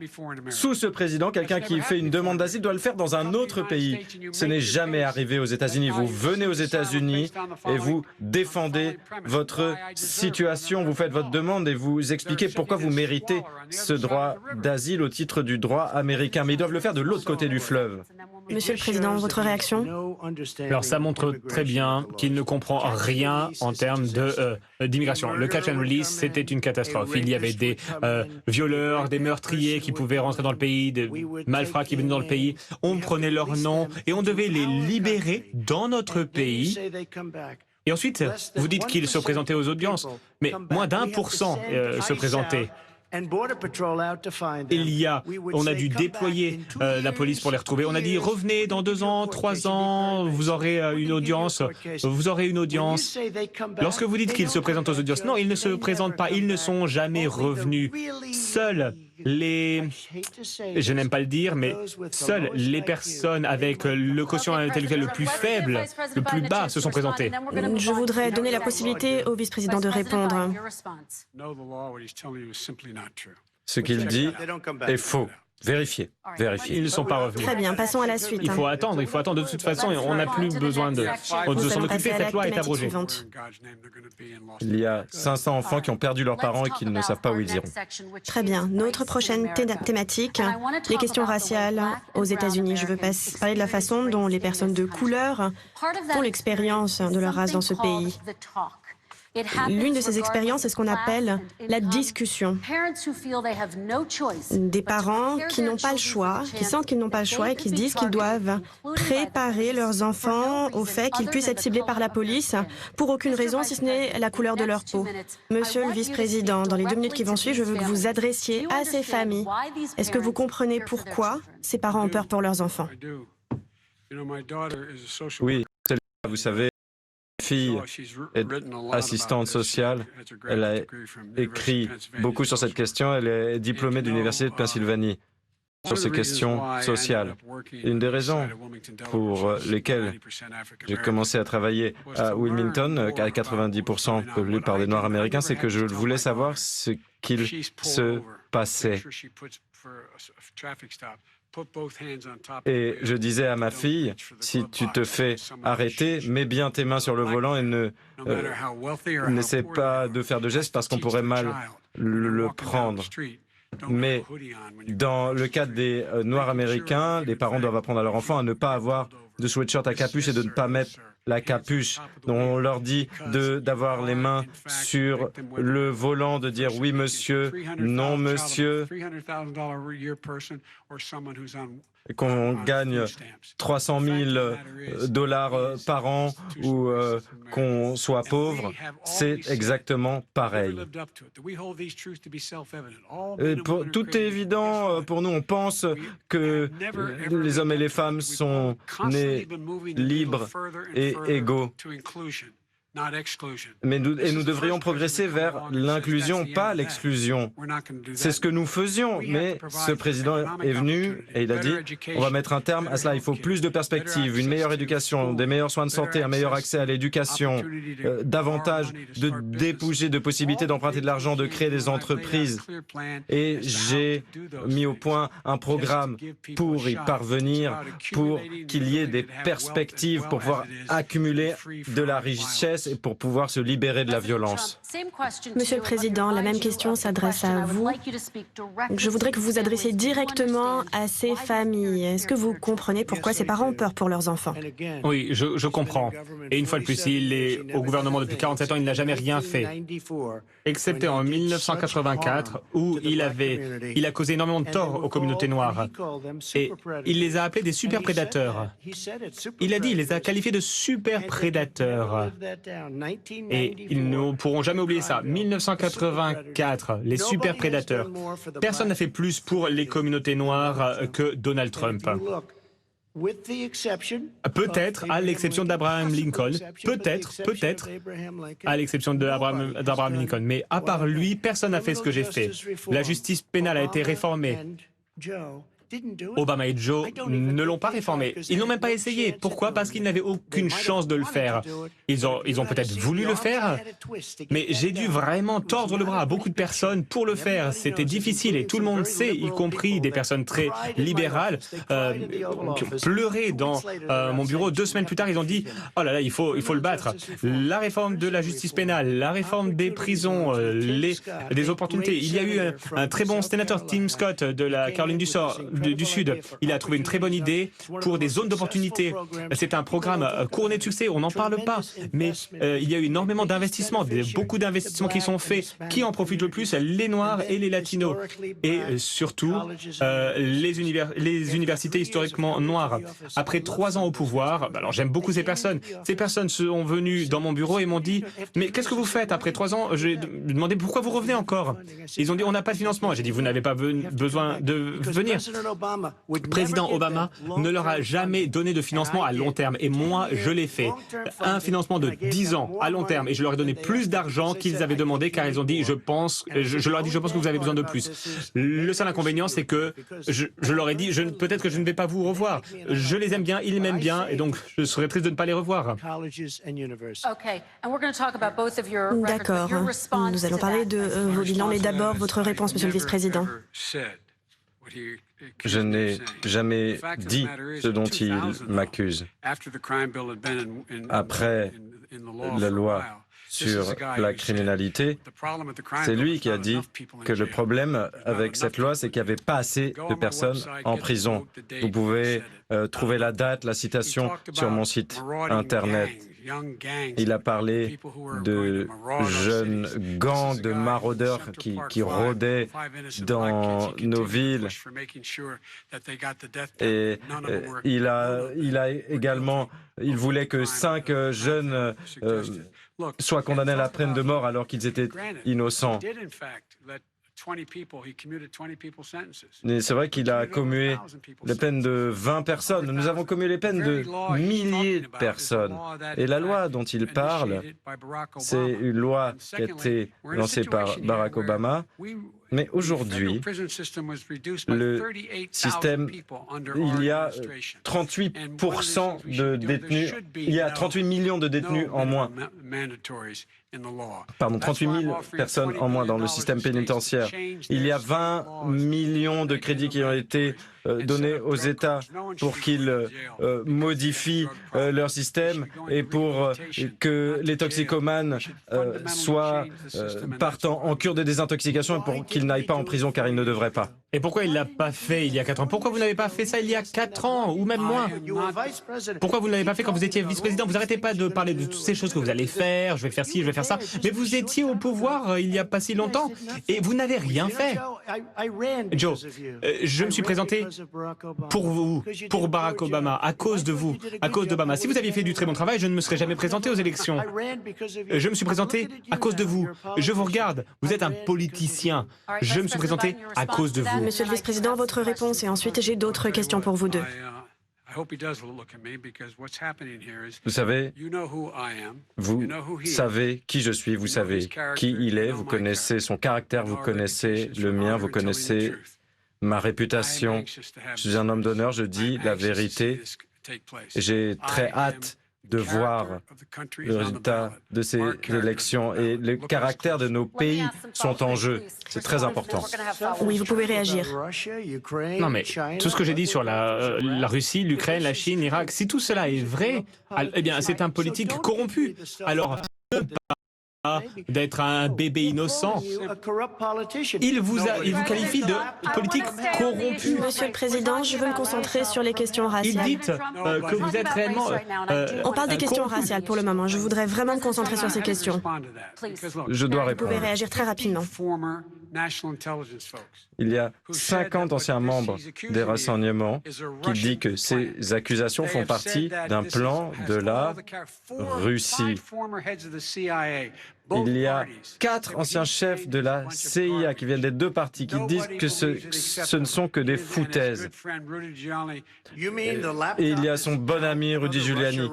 sous ce président, quelqu'un qui fait une demande d'asile doit le faire dans un autre pays. Ce n'est jamais arrivé aux États-Unis. Vous venez aux États-Unis et vous défendez votre situation, vous faites votre demande et vous expliquez pourquoi vous méritez ce droit d'asile au titre du droit américain. Mais ils doivent le faire de l'autre côté du fleuve. Monsieur le Président, votre réaction? Alors ça montre très bien qu'il ne comprend rien en termes d'immigration. Le catch and release, c'était une catastrophe. Il y avait des violeurs, des meurtriers qui pouvaient rentrer dans le pays, des malfrats qui venaient dans le pays. On prenait leurs noms et on devait les libérer dans notre pays. Et ensuite, vous dites qu'ils se présentaient aux audiences, mais moins d'1% se présentaient. On a dû déployer la police pour les retrouver. On a dit, revenez dans 2 ans, 3 ans, vous aurez une audience, vous aurez une audience. Lorsque vous dites qu'ils se présentent aux audiences, non, ils ne se présentent pas, ils ne sont jamais revenus. Seuls je n'aime pas le dire, mais seules les personnes avec le quotient intellectuel le plus faible, le plus bas, se sont présentées. Je voudrais donner la possibilité au vice-président de répondre. Ce qu'il dit est faux. Vérifiez, vérifiez. Ils ne sont pas revenus. Très bien, passons à la suite. Il faut attendre. De toute façon, on n'a plus besoin de s'en occuper. Cette loi est abrogée. Il y a 500 enfants qui ont perdu leurs parents et qui ne savent pas où ils iront. Très bien. Notre prochaine thématique, les questions raciales aux États-Unis. Je veux parler de la façon dont les personnes de couleur font l'expérience de leur race dans ce pays. L'une de ces expériences est ce qu'on appelle la discussion. Des parents qui n'ont pas le choix, qui sentent qu'ils n'ont pas le choix et qui se disent qu'ils doivent préparer leurs enfants au fait qu'ils puissent être ciblés par la police pour aucune raison si ce n'est la couleur de leur peau. Monsieur le vice-président, dans les 2 minutes qui vont suivre, je veux que vous vous adressiez à ces familles. Est-ce que vous comprenez pourquoi ces parents ont peur pour leurs enfants? Oui, vous savez, fille est assistante sociale. Elle a écrit beaucoup sur cette question. Elle est diplômée de l'Université de Pennsylvanie sur ces questions sociales. Une des raisons pour lesquelles j'ai commencé à travailler à Wilmington, à 90% peuplé par des Noirs américains, c'est que je voulais savoir ce qu'il se passait. Et je disais à ma fille, si tu te fais arrêter, mets bien tes mains sur le volant et n'essaie pas de faire de gestes parce qu'on pourrait mal le prendre. Mais dans le cas des Noirs américains, les parents doivent apprendre à leurs enfants à ne pas avoir de sweatshirt à capuche et de ne pas mettre la capuche. Donc on leur dit d'avoir les mains sur le volant, de dire oui monsieur, non monsieur, et qu'on gagne 300 000 $ par an ou qu'on soit pauvre, c'est exactement pareil. Tout est évident pour nous. On pense que les hommes et les femmes sont nés libres et égaux. Mais nous devrions progresser vers l'inclusion, pas l'exclusion. C'est ce que nous faisions, mais ce président est venu et il a dit on va mettre un terme à cela. Il faut plus de perspectives, une meilleure éducation, des meilleurs soins de santé, un meilleur accès à l'éducation, davantage de débouchés, de possibilités d'emprunter de l'argent, de créer des entreprises. Et j'ai mis au point un programme pour y parvenir, pour qu'il y ait des perspectives, pour pouvoir accumuler de la richesse passe et pour pouvoir se libérer de la violence. Monsieur le Président, la même question s'adresse à vous. Je voudrais que vous vous adressiez directement à ces familles. Est-ce que vous comprenez pourquoi ces parents ont peur pour leurs enfants? Oui, je comprends. Et une fois de plus, il est au gouvernement depuis 47 ans, il n'a jamais rien fait. Excepté en 1984, où il a causé énormément de tort aux communautés noires. Et il les a appelés des super prédateurs. Il a dit, il les a qualifiés de super prédateurs. Et ils ne pourront jamais oublier ça. 1984, les super prédateurs. Personne n'a fait plus pour les communautés noires que Donald Trump. Peut-être, à l'exception d'Abraham Lincoln, peut-être, à l'exception d'Abraham Lincoln, mais à part lui, personne n'a fait ce que j'ai fait. La justice pénale a été réformée. Obama et Joe ne l'ont pas réformé. Ils n'ont même pas essayé. Pourquoi? Parce qu'ils n'avaient aucune chance de le faire. Ils ont peut-être voulu le faire, mais j'ai dû vraiment tordre le bras à beaucoup de personnes pour le faire. C'était difficile et tout le monde sait, y compris des personnes très libérales, qui ont pleuré dans mon bureau. 2 semaines plus tard, ils ont dit « Oh là là, il faut le battre ». La réforme de la justice pénale, la réforme des prisons, des opportunités. Il y a eu un très bon sénateur, Tim Scott, de la Caroline du Sud. Il a trouvé une très bonne idée pour des zones d'opportunité. C'est un programme couronné de succès, on n'en parle pas, mais il y a eu énormément d'investissements, beaucoup d'investissements qui sont faits. Qui en profite le plus? Les Noirs et les Latinos. Et surtout, les universités historiquement noires. Après 3 ans au pouvoir, alors j'aime beaucoup ces personnes. Ces personnes sont venues dans mon bureau et m'ont dit « Mais qu'est-ce que vous faites après 3 ans ?» J'ai demandé « Pourquoi vous revenez encore ?» Ils ont dit « On n'a pas de financement. » J'ai dit « Vous n'avez pas besoin de venir. » Président Obama ne leur a jamais donné de financement à long terme. Et moi, je l'ai fait. Un financement de 10 ans à long terme. Et je leur ai donné plus d'argent qu'ils avaient demandé car ils ont dit, je leur ai dit, je pense que vous avez besoin de plus. Le seul inconvénient, c'est que je leur ai dit, peut-être que je ne vais pas vous revoir. Je les aime bien, ils m'aiment bien, et donc je serais triste de ne pas les revoir. D'accord. Nous allons parler de vos bilans, mais d'abord votre réponse, Monsieur le Vice-président. Je n'ai jamais dit ce dont il m'accuse. Après la loi sur la criminalité, c'est lui qui a dit que le problème avec cette loi, c'est qu'il n'y avait pas assez de personnes en prison. Vous pouvez trouver la date, la citation sur mon site Internet. Il a parlé de jeunes gangs de maraudeurs qui rôdaient dans nos villes. Et il voulait que 5 jeunes soient condamnés à la peine de mort alors qu'ils étaient innocents. Mais c'est vrai qu'il a commué les peines de 20 personnes. Nous avons commué les peines de milliers de personnes. Et la loi dont il parle, c'est une loi qui a été lancée par Barack Obama. Mais aujourd'hui, le système, il y a 38% de détenus, il y a 38 millions de détenus en moins. Pardon, 38 000 personnes en moins dans le système pénitentiaire. Il y a 20 millions de crédits qui ont été donnés aux États pour qu'ils modifient leur système et pour que les toxicomanes partent en cure de désintoxication et pour qu'ils n'aillent pas en prison car ils ne devraient pas. Et pourquoi il ne l'a pas fait il y a 4 ans? Pourquoi vous n'avez pas fait ça il y a 4 ans ou même moins? Pourquoi vous ne l'avez pas fait quand vous étiez vice-président? Vous n'arrêtez pas de parler de toutes ces choses que vous allez faire, je vais faire ci, je vais faire ça. Mais vous étiez au pouvoir il n'y a pas si longtemps et vous n'avez rien fait. Joe, je me suis présenté pour vous, pour Barack Obama, à cause de vous, à cause d'Obama. Si vous aviez fait du très bon travail, je ne me serais jamais présenté aux élections. Je me suis présenté à cause de vous. Je vous regarde, vous êtes un politicien. Je me suis présenté à cause de vous. Monsieur le Vice-président, votre réponse et ensuite j'ai d'autres questions pour vous deux. Vous savez qui je suis, vous savez qui il est, vous connaissez son caractère, vous connaissez le mien, vous connaissez ma réputation. Je suis un homme d'honneur, je dis la vérité. J'ai très hâte de voir le résultat de ces élections et le caractère de nos pays sont en jeu. C'est très important. Oui, vous pouvez réagir. Non, mais tout ce que j'ai dit sur la Russie, l'Ukraine, la Chine, l'Irak, si tout cela est vrai, eh bien, c'est un politique corrompu. Alors, d'être un bébé innocent. Il vous qualifie de politique corrompue. Monsieur le Président, je veux me concentrer sur les questions raciales. Il dit que vous êtes réellement... On parle des questions raciales pour le moment. Je voudrais vraiment me concentrer sur ces questions. Je dois Vous répondre. pouvez réagir très rapidement. Il y a 50 anciens membres des renseignements qui disent que ces accusations font partie d'un plan de la Russie. Il y a 4 anciens chefs de la CIA qui viennent des 2 partis qui disent que ce ne sont que des foutaises. Et il y a son bon ami Rudy Giuliani.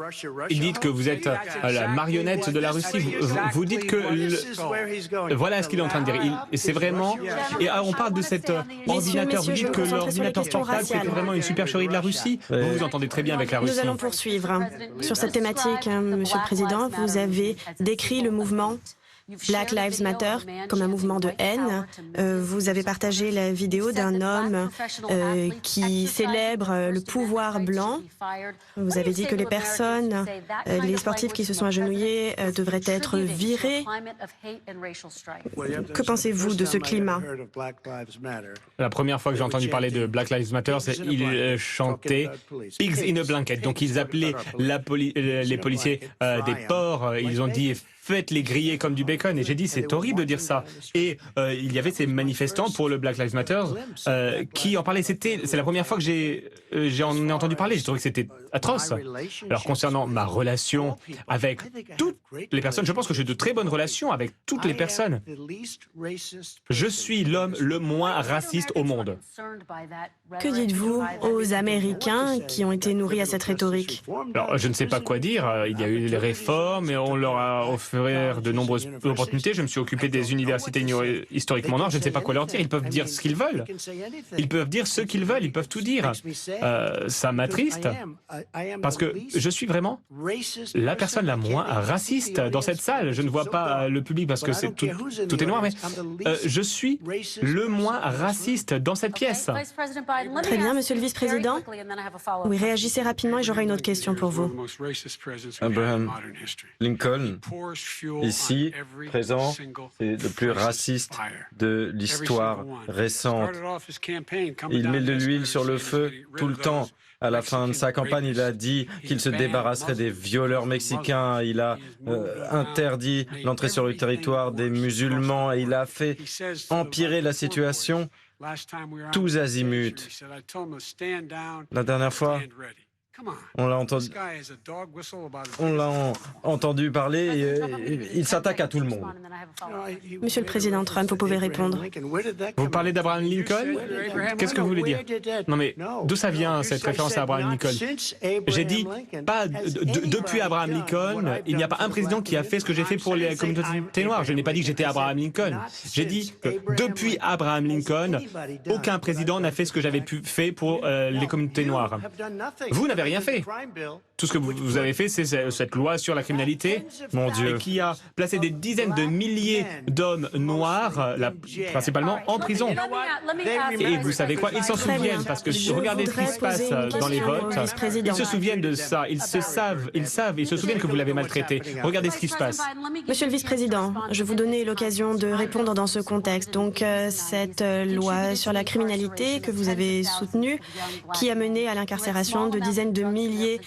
Il dit que vous êtes la marionnette de la Russie. Vous dites que... Voilà ce qu'il est en train de dire. C'est vraiment... Et on parle de cet ordinateur. Vous dites que l'ordinateur portable, c'est vraiment une supercherie de la Russie. Vous vous entendez très bien avec la Russie. Nous allons poursuivre sur cette thématique, Monsieur le Président. Vous avez décrit le mouvement Black Lives Matter comme un mouvement de haine. Vous avez partagé la vidéo d'un homme qui célèbre le pouvoir blanc. Vous avez dit que les personnes, les sportifs qui se sont agenouillés devraient être virés. Que pensez-vous de ce climat? La première fois que j'ai entendu parler de Black Lives Matter, ils chantaient « Pigs in a blanket ». Donc ils appelaient les policiers des porcs. Ils ont dit « Faites-les griller comme du bacon ». Et j'ai dit, c'est horrible de dire ça. Et il y avait ces manifestants pour le Black Lives Matter qui en parlaient. C'est la première fois que j'en ai entendu parler. J'ai trouvé que c'était atroce. Alors, concernant ma relation avec toutes les personnes, je pense que j'ai de très bonnes relations avec toutes les personnes. Je suis l'homme le moins raciste au monde. Que dites-vous aux Américains qui ont été nourris à cette rhétorique? Alors, je ne sais pas quoi dire. Il y a eu les réformes et on leur a offert de nombreuses opportunités. Je me suis occupé des universités historiquement noires. Je ne sais pas quoi leur dire. Ils peuvent dire ce qu'ils veulent. Ils peuvent dire ce qu'ils veulent. Ils peuvent tout dire. Ça m'attriste parce que je suis vraiment la personne la moins raciste dans cette salle. Je ne vois pas le public parce que tout est noir, mais je suis le moins raciste dans cette pièce. Très bien, Monsieur le Vice-président. Oui, réagissez rapidement et j'aurai une autre question pour vous. Abraham Lincoln, ici, présent, c'est le plus raciste de l'histoire récente. Il met de l'huile sur le feu tout le temps. À la fin de sa campagne, il a dit qu'il se débarrasserait des violeurs mexicains. Il a interdit l'entrée sur le territoire des musulmans et il a fait empirer la situation tous azimuts. La dernière fois, on l'a entendu parler et il s'attaque à tout le monde. Monsieur le Président Trump, vous pouvez répondre. Vous parlez d'Abraham Lincoln? Qu'est-ce que vous voulez dire? Non mais, d'où ça vient cette référence à Abraham Lincoln? J'ai dit, pas depuis Abraham Lincoln, il n'y a pas un président qui a fait ce que j'ai fait pour les communautés noires. Je n'ai pas dit que j'étais Abraham Lincoln. J'ai dit que depuis Abraham Lincoln, aucun président n'a fait ce que j'avais fait pour les communautés noires. Vous n'avez rien fait. Tout ce que vous avez fait, c'est cette loi sur la criminalité, mon Dieu, qui a placé des dizaines de milliers d'hommes noirs, principalement en prison. Et vous savez quoi? Ils s'en souviennent parce que regardez ce qui se passe dans les votes. Ils se souviennent de ça. Ils se souviennent que vous l'avez maltraité. Regardez ce qui se passe. Monsieur le Vice-président, je vous donnais l'occasion de répondre dans ce contexte. Donc, cette loi sur la criminalité que vous avez soutenue, qui a mené à l'incarcération de dizaines de milliers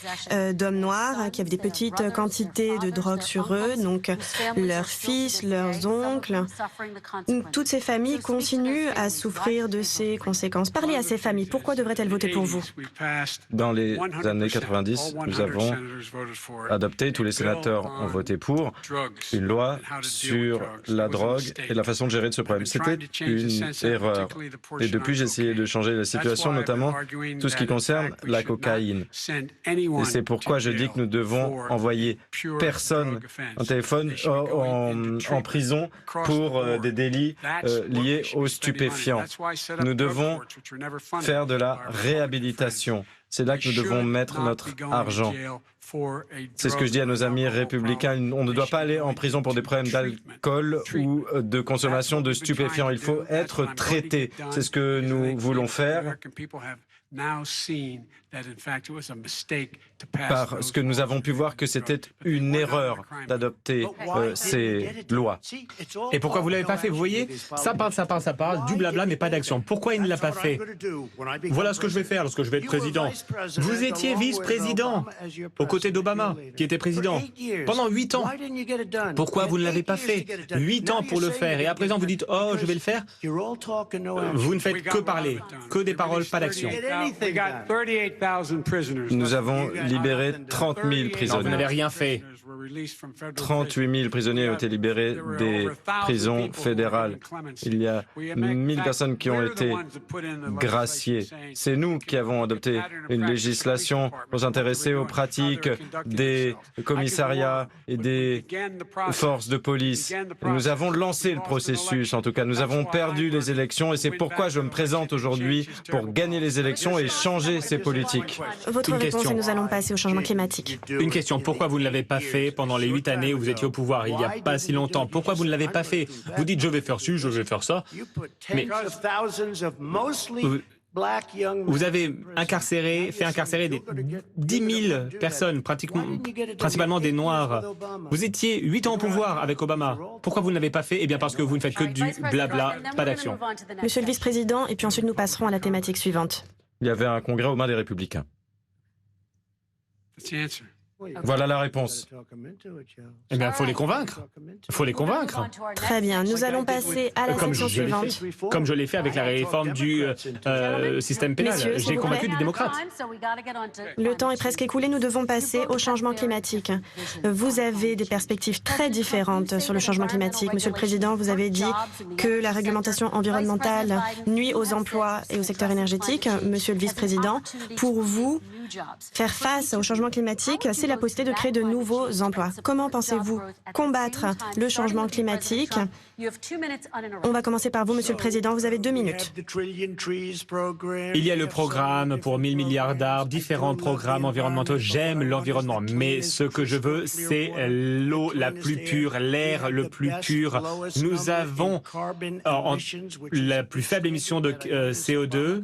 d'hommes noirs qui avaient des petites quantités de drogue sur eux, donc leurs fils, leurs oncles. Toutes ces familles continuent à souffrir de ces conséquences. Parlez à ces familles. Pourquoi devraient-elles voter pour vous? Dans les années 90, nous avons adopté, tous les sénateurs ont voté pour une loi sur la drogue et la façon de gérer de ce problème. C'était une erreur. Et depuis, j'ai essayé de changer la situation, notamment tout ce qui concerne la cocaïne. Et c'est pourquoi je dis que nous devons envoyer personne en prison pour des délits liés aux stupéfiants. Nous devons faire de la réhabilitation. C'est là que nous devons mettre notre argent. C'est ce que je dis à nos amis républicains. On ne doit pas aller en prison pour des problèmes d'alcool ou de consommation de stupéfiants. Il faut être traité. C'est ce que nous voulons faire. parce que nous avons pu voir que c'était une erreur d'adopter ces lois. Et pourquoi vous ne l'avez pas fait? Vous voyez, ça parle, du blabla, mais pas d'action. Pourquoi il ne l'a pas fait? Voilà ce que je vais faire lorsque je vais être président. Vous étiez vice-président aux côtés d'Obama, qui était président, pendant 8 ans. Pourquoi vous ne l'avez pas fait? 8 ans pour le faire. Et à présent, vous dites, oh, je vais le faire. Vous ne faites que parler, que des paroles, pas d'action. Nous avons libéré 30 000 prisonniers. Non, vous n'avez rien fait. 38 000 prisonniers ont été libérés des prisons fédérales. Il y a 1000 personnes qui ont été graciées. C'est nous qui avons adopté une législation pour s'intéresser aux pratiques des commissariats et des forces de police. Nous avons lancé le processus, en tout cas. Nous avons perdu les élections et c'est pourquoi je me présente aujourd'hui pour gagner les élections et changer ces politiques. Votre réponse est nous allons passer au changement climatique. Une question, pourquoi vous ne l'avez pas fait pendant les 8 années où vous étiez au pouvoir, il n'y a pas si longtemps? Pourquoi vous ne l'avez pas fait? Vous dites je vais faire ci, je vais faire ça, mais vous avez fait incarcérer des 10 000 personnes, principalement des Noirs. Vous étiez 8 ans au pouvoir avec Obama. Pourquoi vous ne l'avez pas fait? Eh bien parce que vous ne faites que du blabla, pas d'action. Monsieur le vice-président, et puis ensuite nous passerons à la thématique suivante. Il y avait un congrès aux mains des Républicains. Voilà la réponse. Eh bien, il faut les convaincre. Il faut les convaincre. Très bien, nous allons passer à la section suivante. Comme je l'ai fait avec la réforme du système pénal. Messieurs, s'il J'ai vous convaincu plaît. des démocrates. Le temps est presque écoulé, nous devons passer au changement climatique. Vous avez des perspectives très différentes sur le changement climatique. Monsieur le Président, vous avez dit que la réglementation environnementale nuit aux emplois et au secteur énergétique. Monsieur le vice-président, pour vous, faire face au changement climatique, c'est la possibilité de créer de nouveaux emplois. Comment pensez-vous combattre le changement climatique? On va commencer par vous, Monsieur le Président. Vous avez 2 minutes. Il y a le programme pour 1000 milliards d'arbres, différents programmes environnementaux. J'aime l'environnement, mais ce que je veux, c'est l'eau la plus pure, l'air le plus pur. Nous avons la plus faible émission de CO2.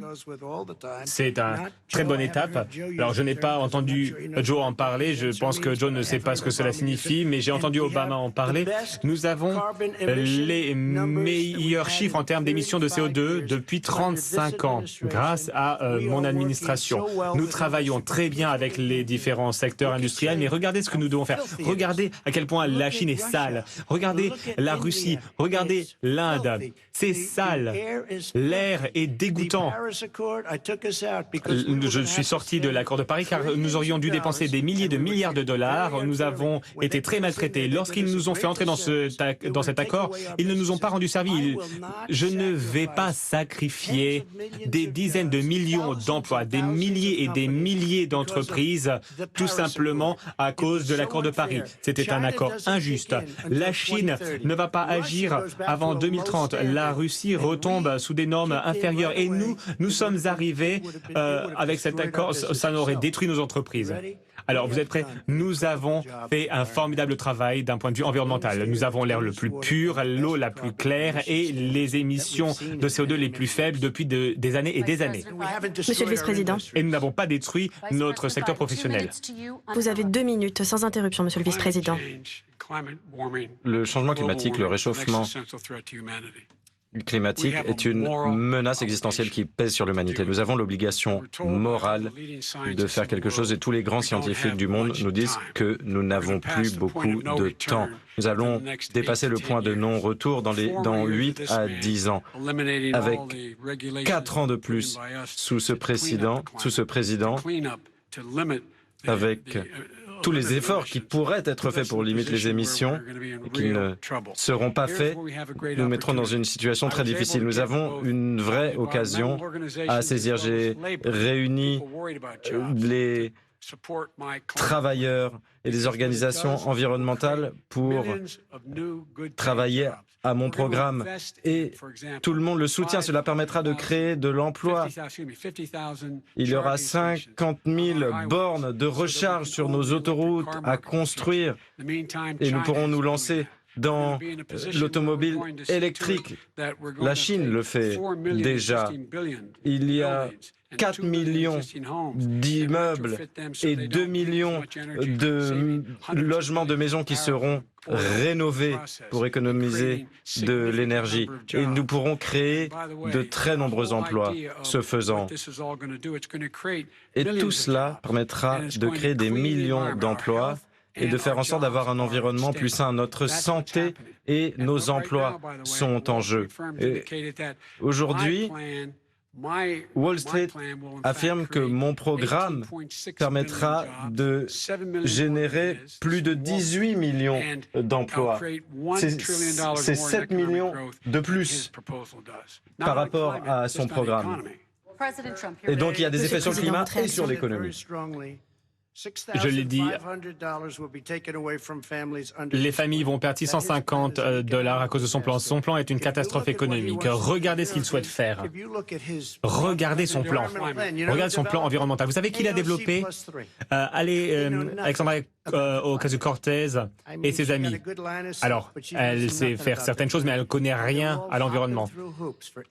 C'est une très bonne étape. Alors, je n'ai pas entendu Joe en parler. Je pense que Joe ne sait pas ce que cela signifie, mais j'ai entendu Obama en parler. Nous avons les meilleurs chiffres en termes d'émissions de CO2 depuis 35 ans, grâce à mon administration. Nous travaillons très bien avec les différents secteurs industriels, mais regardez ce que nous devons faire. Regardez à quel point la Chine est sale. Regardez la Russie. Regardez l'Inde. C'est sale. L'air est dégoûtant. Je suis sorti de l'accord de Paris car nous aurions dû dépenser des milliers de milliards de dollars. Nous avons été très maltraités. Lorsqu'ils nous ont fait entrer dans cet accord, ils ne nous ont pas rendu service. Je ne vais pas sacrifier des dizaines de millions d'emplois, des milliers et des milliers d'entreprises, tout simplement à cause de l'accord de Paris. C'était un accord injuste. La Chine ne va pas agir avant 2030. La Russie retombe sous des normes inférieures. Et nous sommes arrivés avec cet accord, ça aurait détruit nos entreprises. Alors, vous êtes prêts? Nous avons fait un formidable travail d'un point de vue environnemental. Nous avons l'air le plus pur, l'eau la plus claire et les émissions de CO2 les plus faibles depuis des années et des années. Monsieur le vice-président. Et nous n'avons pas détruit notre secteur professionnel. Vous avez 2 minutes, sans interruption, Monsieur le vice-président. Le changement climatique, le réchauffement climatique est une menace existentielle qui pèse sur l'humanité. Nous avons l'obligation morale de faire quelque chose et tous les grands scientifiques du monde nous disent que nous n'avons plus beaucoup de temps. Nous allons dépasser le point de non-retour dans 8 à 10 ans, avec 4 ans de plus sous ce président, avec tous les efforts qui pourraient être faits pour limiter les émissions et qui ne seront pas faits, nous mettrons dans une situation très difficile. Nous avons une vraie occasion à saisir. J'ai réuni les travailleurs et les organisations environnementales pour travailler à mon programme et tout le monde le soutient. Cela permettra de créer de l'emploi. Il y aura 50 000 bornes de recharge sur nos autoroutes à construire et nous pourrons nous lancer dans l'automobile électrique. La Chine le fait déjà. Il y a 4 millions d'immeubles et 2 millions de logements de maisons qui seront rénovés pour économiser de l'énergie. Et nous pourrons créer de très nombreux emplois, ce faisant. Et tout cela permettra de créer des millions d'emplois et de faire en sorte d'avoir un environnement plus sain. Notre santé et nos emplois sont en jeu. Aujourd'hui, Wall Street affirme que mon programme permettra de générer plus de 18 millions d'emplois. C'est 7 millions de plus par rapport à son programme. Et donc, il y a des effets sur le climat et sur l'économie. Je l'ai dit, les familles vont perdre $650 à cause de son plan. Son plan est une catastrophe économique. Regardez ce qu'il souhaite faire. Regardez son plan. Regardez son plan environnemental. Vous savez qui l'a développé? Alexandra Ocasio-Cortez et ses amis. Alors, elle sait faire certaines choses, mais elle ne connaît rien à l'environnement.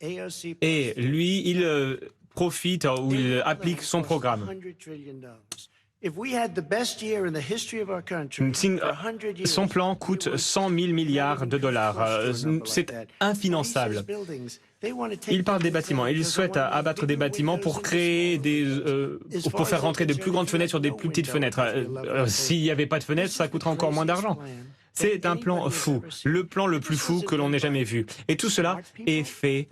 Et lui, il profite ou il applique son programme. Son plan coûte 100 000 milliards de dollars. C'est infinançable. Il parle des bâtiments. Il souhaite abattre des bâtiments pour créer pour faire rentrer de plus grandes fenêtres sur des plus petites fenêtres. S'il n'y avait pas de fenêtres, ça coûterait encore moins d'argent. C'est un plan fou, le plan le plus fou que l'on ait jamais vu. Et tout cela est fait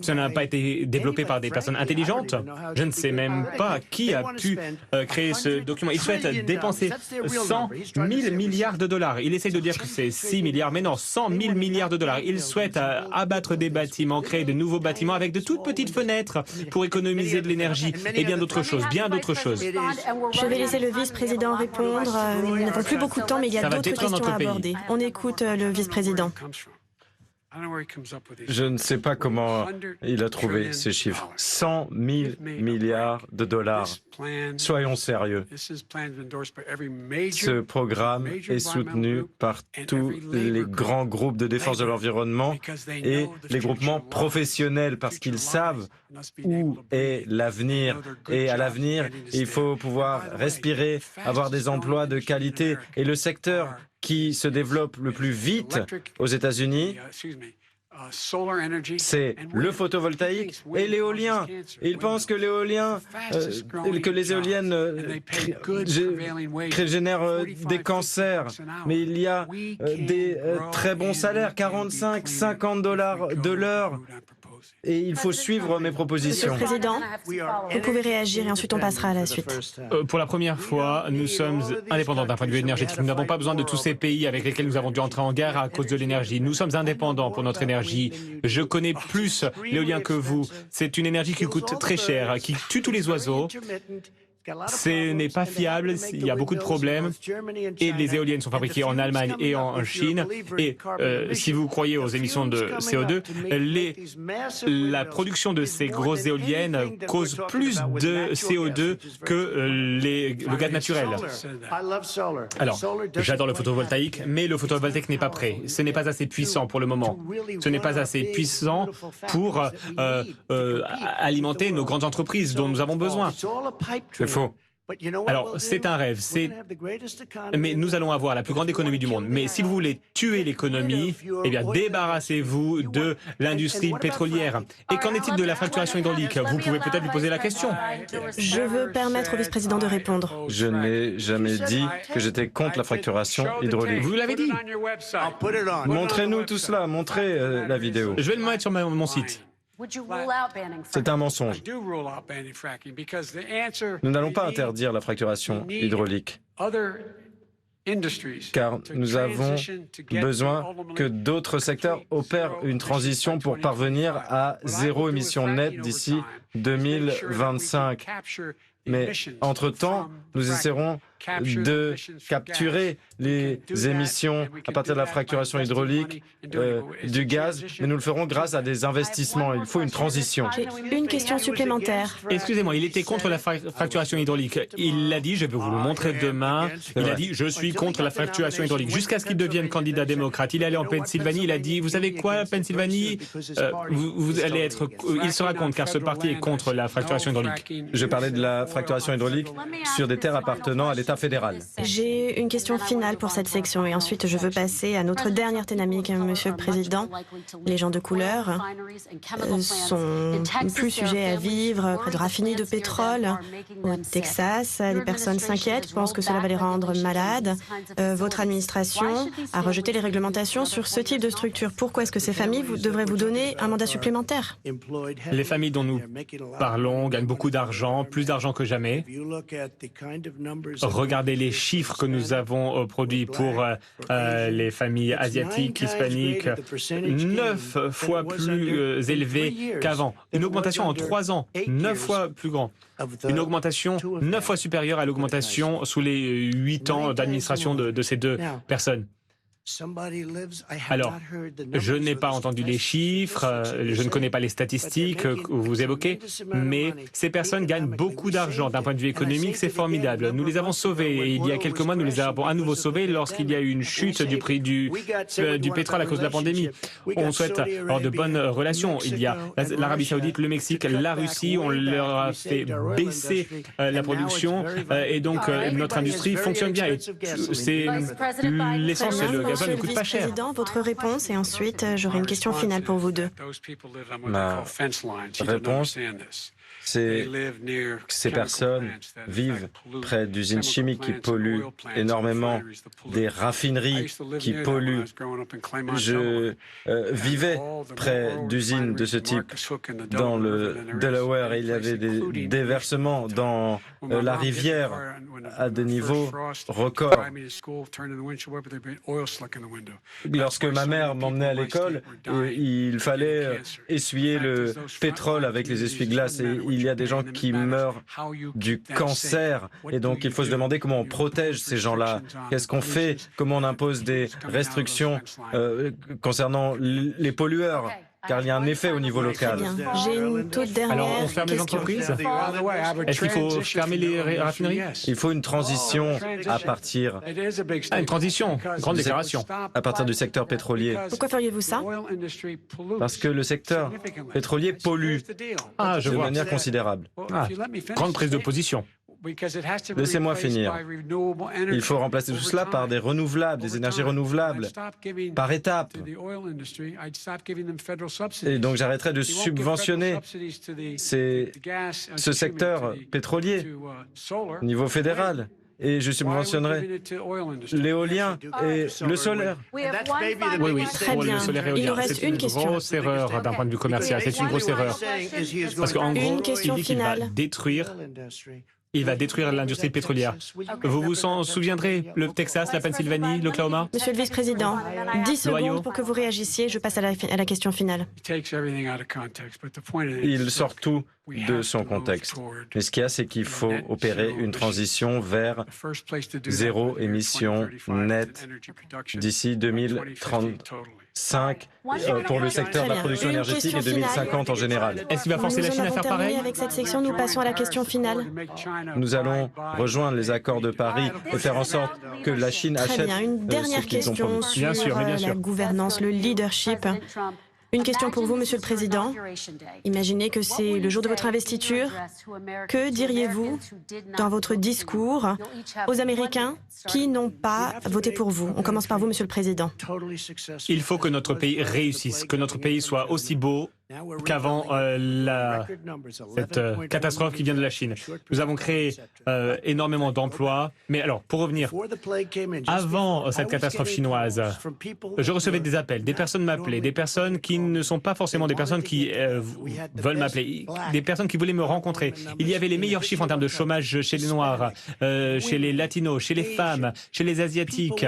ça n'a pas été développé par des personnes intelligentes. Je ne sais même pas qui a pu créer ce document. Il souhaite dépenser 100 000 milliards de dollars. Il essaie de dire que c'est 6 milliards, mais non, 100 000 milliards de dollars. Il souhaite abattre des bâtiments, créer de nouveaux bâtiments avec de toutes petites fenêtres pour économiser de l'énergie et bien d'autres choses, bien d'autres choses. Je vais laisser le vice-président répondre. Nous n'avons plus beaucoup de temps, mais il y a d'autres questions à aborder. On écoute le vice-président. Je ne sais pas comment il a trouvé ces chiffres. 100 000 milliards de dollars. Soyons sérieux. Ce programme est soutenu par tous les grands groupes de défense de l'environnement et les groupements professionnels parce qu'ils savent où est l'avenir. Et à l'avenir, il faut pouvoir respirer, avoir des emplois de qualité. Et le secteur qui se développe le plus vite aux États-Unis, c'est le photovoltaïque et l'éolien. Ils pensent que l'éolien, que les éoliennes génèrent des cancers, mais il y a des très bons salaires, 45, 50 dollars de l'heure. Et il faut suivre mes propositions. Monsieur le Président, vous pouvez réagir et ensuite on passera à la suite. Pour la première fois, nous sommes indépendants d'un point de vue énergétique. Nous n'avons pas besoin de tous ces pays avec lesquels nous avons dû entrer en guerre à cause de l'énergie. Nous sommes indépendants pour notre énergie. Je connais plus l'éolien que vous. C'est une énergie qui coûte très cher, qui tue tous les oiseaux. Ce n'est pas fiable, il y a beaucoup de problèmes et les éoliennes sont fabriquées en Allemagne et en Chine et si vous croyez aux émissions de CO2, la production de ces grosses éoliennes cause plus de CO2 que le gaz naturel. Alors, j'adore le photovoltaïque, mais le photovoltaïque n'est pas prêt. Ce n'est pas assez puissant pour le moment. Ce n'est pas assez puissant pour alimenter nos grandes entreprises dont nous avons besoin. C'est faux. Alors, c'est un rêve, mais nous allons avoir la plus grande économie du monde. Mais si vous voulez tuer l'économie, eh bien, débarrassez-vous de l'industrie pétrolière. Et qu'en est-il de la fracturation hydraulique? Vous pouvez peut-être lui poser la question. Je veux permettre au vice-président de répondre. Je n'ai jamais dit que j'étais contre la fracturation hydraulique. Vous l'avez dit. Montrez-nous tout cela, montrez la vidéo. Je vais le mettre sur mon site. C'est un mensonge. Nous n'allons pas interdire la fracturation hydraulique, car nous avons besoin que d'autres secteurs opèrent une transition pour parvenir à zéro émission nette d'ici 2025. Mais entre-temps, nous essaierons de capturer les émissions à partir de la fracturation hydraulique du gaz, mais nous le ferons grâce à des investissements. Il faut une transition. J'ai une question supplémentaire. Excusez-moi, il était contre la fracturation hydraulique. Il l'a dit, je vais vous le montrer demain. Il a dit, je suis contre la fracturation hydraulique. Jusqu'à ce qu'il devienne candidat démocrate. Il est allé en Pennsylvanie, il a dit, vous savez quoi, Pennsylvanie, vous allez être... Il sera contre, car ce parti est contre la fracturation hydraulique. Je parlais de la fracturation hydraulique sur des terres appartenant à l'État fédéral. J'ai une question finale pour cette section et ensuite je veux passer à notre dernière dynamique, Monsieur le Président. Les gens de couleur sont plus sujets à vivre près de raffineries de pétrole au Texas. Les personnes s'inquiètent, pensent que cela va les rendre malades. Votre administration a rejeté les réglementations sur ce type de structure. Pourquoi est-ce que ces familles devraient vous donner un mandat supplémentaire? Les familles dont nous parlons gagnent beaucoup d'argent, plus d'argent que jamais. Regardez les chiffres que nous avons produits pour les familles asiatiques, hispaniques, 9 fois plus élevés qu'avant. Une augmentation en 3 ans, 9 fois plus grand. Une augmentation 9 fois supérieure à l'augmentation sous les 8 ans d'administration de ces deux personnes. Alors, je n'ai pas entendu les chiffres, je ne connais pas les statistiques que vous évoquez, mais ces personnes gagnent beaucoup d'argent. D'un point de vue économique, c'est formidable. Nous les avons sauvés et il y a quelques mois, nous les avons à nouveau sauvés lorsqu'il y a eu une chute du prix du pétrole à cause de la pandémie. On souhaite avoir de bonnes relations. Il y a l'Arabie Saoudite, le Mexique, la Russie, on leur a fait baisser la production et donc notre industrie fonctionne bien. C'est l'essence, c'est le gaz. Monsieur le vice-président, votre réponse et ensuite j'aurai une question finale pour vous deux. Ma réponse, c'est que ces personnes vivent près d'usines chimiques qui polluent énormément, des raffineries qui polluent. Je vivais près d'usines de ce type dans le Delaware et il y avait des déversements dans la rivière à des niveaux records. Lorsque ma mère m'emmenait à l'école, il fallait essuyer le pétrole avec les essuie-glaces et il y a des gens qui meurent du cancer et donc il faut se demander comment on protège ces gens-là. Qu'est-ce qu'on fait? Comment on impose des restrictions concernant les pollueurs? Car il y a un effet au niveau local. J'ai une toute dernière Alors, on ferme les entreprises? Est-ce qu'il faut fermer les raffineries? Il faut une transition à partir... une transition, une grande déclaration. À partir du secteur pétrolier. Pourquoi feriez-vous ça? Parce que le secteur pétrolier pollue de manière considérable. Grande prise de position. Laissez-moi finir. Il faut remplacer tout cela par des renouvelables, des énergies renouvelables, par étapes. Et donc j'arrêterai de subventionner ce secteur pétrolier au niveau fédéral. Et je subventionnerai l'éolien et le solaire. Oui, très pour bien. le solaire éolien. Il nous reste C'est une une question. grosse erreur d'un point de vue commercial. C'est une grosse erreur. Parce qu'en gros, il dit qu'il va détruire l'industrie pétrolière. Vous vous en souviendrez, le Texas, la Pennsylvanie, l'Oklahoma? Monsieur le vice-président, 10 secondes pour que vous réagissiez. Je passe à la question finale. Il sort tout de son contexte. Mais ce qu'il y a, c'est qu'il faut opérer une transition vers zéro émission nette d'ici 2035 pour le secteur de la production énergétique et 2050 en général. Est-ce qu'il va forcer la Chine à faire pareil? Avec cette section, nous passons à la question finale. Nous allons rejoindre les accords de Paris et faire en sorte que la Chine achète Très bien. Une dernière question sur la gouvernance, le leadership. Une question pour vous, Monsieur le Président. Imaginez que c'est le jour de votre investiture. Que diriez-vous dans votre discours aux Américains qui n'ont pas voté pour vous? On commence par vous, Monsieur le Président. Il faut que notre pays réussisse, que notre pays soit aussi beau qu'avant cette catastrophe qui vient de la Chine. Nous avons créé énormément d'emplois, mais alors, pour revenir, avant cette catastrophe chinoise, je recevais des appels, des personnes m'appelaient, des personnes qui ne sont pas forcément des personnes qui veulent m'appeler, des personnes qui voulaient me rencontrer. Il y avait les meilleurs chiffres en termes de chômage chez les Noirs, chez les Latinos, chez les femmes, chez les Asiatiques,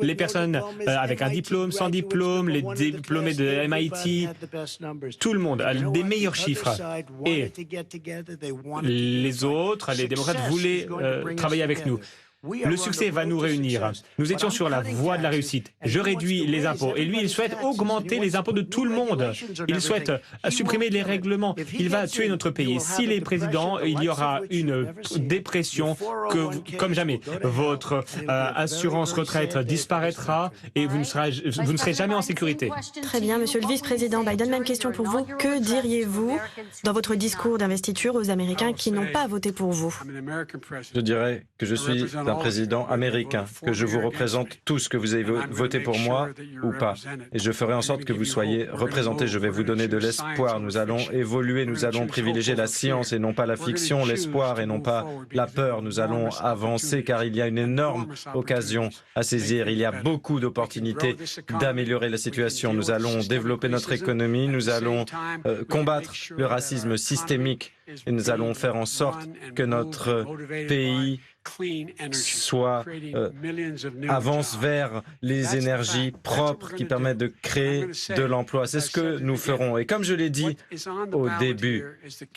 les personnes avec un diplôme, sans diplôme, les diplômés de MIT. Tout le monde a des meilleurs chiffres. Et les autres, les démocrates, voulaient travailler avec nous. Le succès va nous réunir. Nous étions sur la voie de la réussite. Je réduis les impôts. Et lui, il souhaite augmenter les impôts de tout le monde. Il souhaite supprimer les règlements. Il va tuer notre pays. S'il est président, il y aura une dépression comme jamais. Votre assurance retraite disparaîtra et vous ne serez jamais en sécurité. Très bien, monsieur le vice-président Biden, même question pour vous. Que diriez-vous dans votre discours d'investiture aux Américains qui n'ont pas voté pour vous? Je dirais que je suis un président américain, que je vous représente tous, que vous avez voté pour moi ou pas. Et je ferai en sorte que vous soyez représentés. Je vais vous donner de l'espoir. Nous allons évoluer, nous allons privilégier la science et non pas la fiction, l'espoir et non pas la peur. Nous allons avancer car il y a une énorme occasion à saisir. Il y a beaucoup d'opportunités d'améliorer la situation. Nous allons développer notre économie, nous allons combattre le racisme systémique et nous allons faire en sorte que notre pays avance vers les énergies propres qui permettent de créer de l'emploi. C'est ce que nous ferons. Et comme je l'ai dit au début,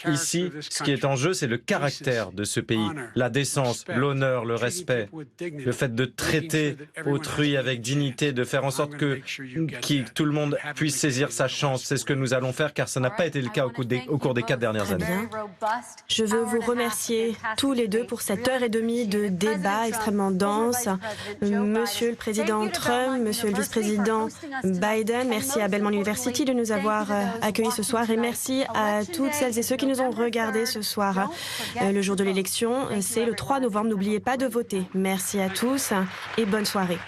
ici, ce qui est en jeu, c'est le caractère de ce pays, la décence, l'honneur, le respect, le fait de traiter autrui avec dignité, de faire en sorte que tout le monde puisse saisir sa chance. C'est ce que nous allons faire, car ça n'a pas été le cas au cours des 4 dernières années. Je veux vous remercier tous les deux pour cette heure et demie de débat extrêmement dense. Monsieur le Président Trump, Monsieur le Vice-président Biden, merci à Belmont University de nous avoir accueillis ce soir et merci à toutes celles et ceux qui nous ont regardés ce soir. Le jour de l'élection, c'est le 3 novembre. N'oubliez pas de voter. Merci à tous et bonne soirée.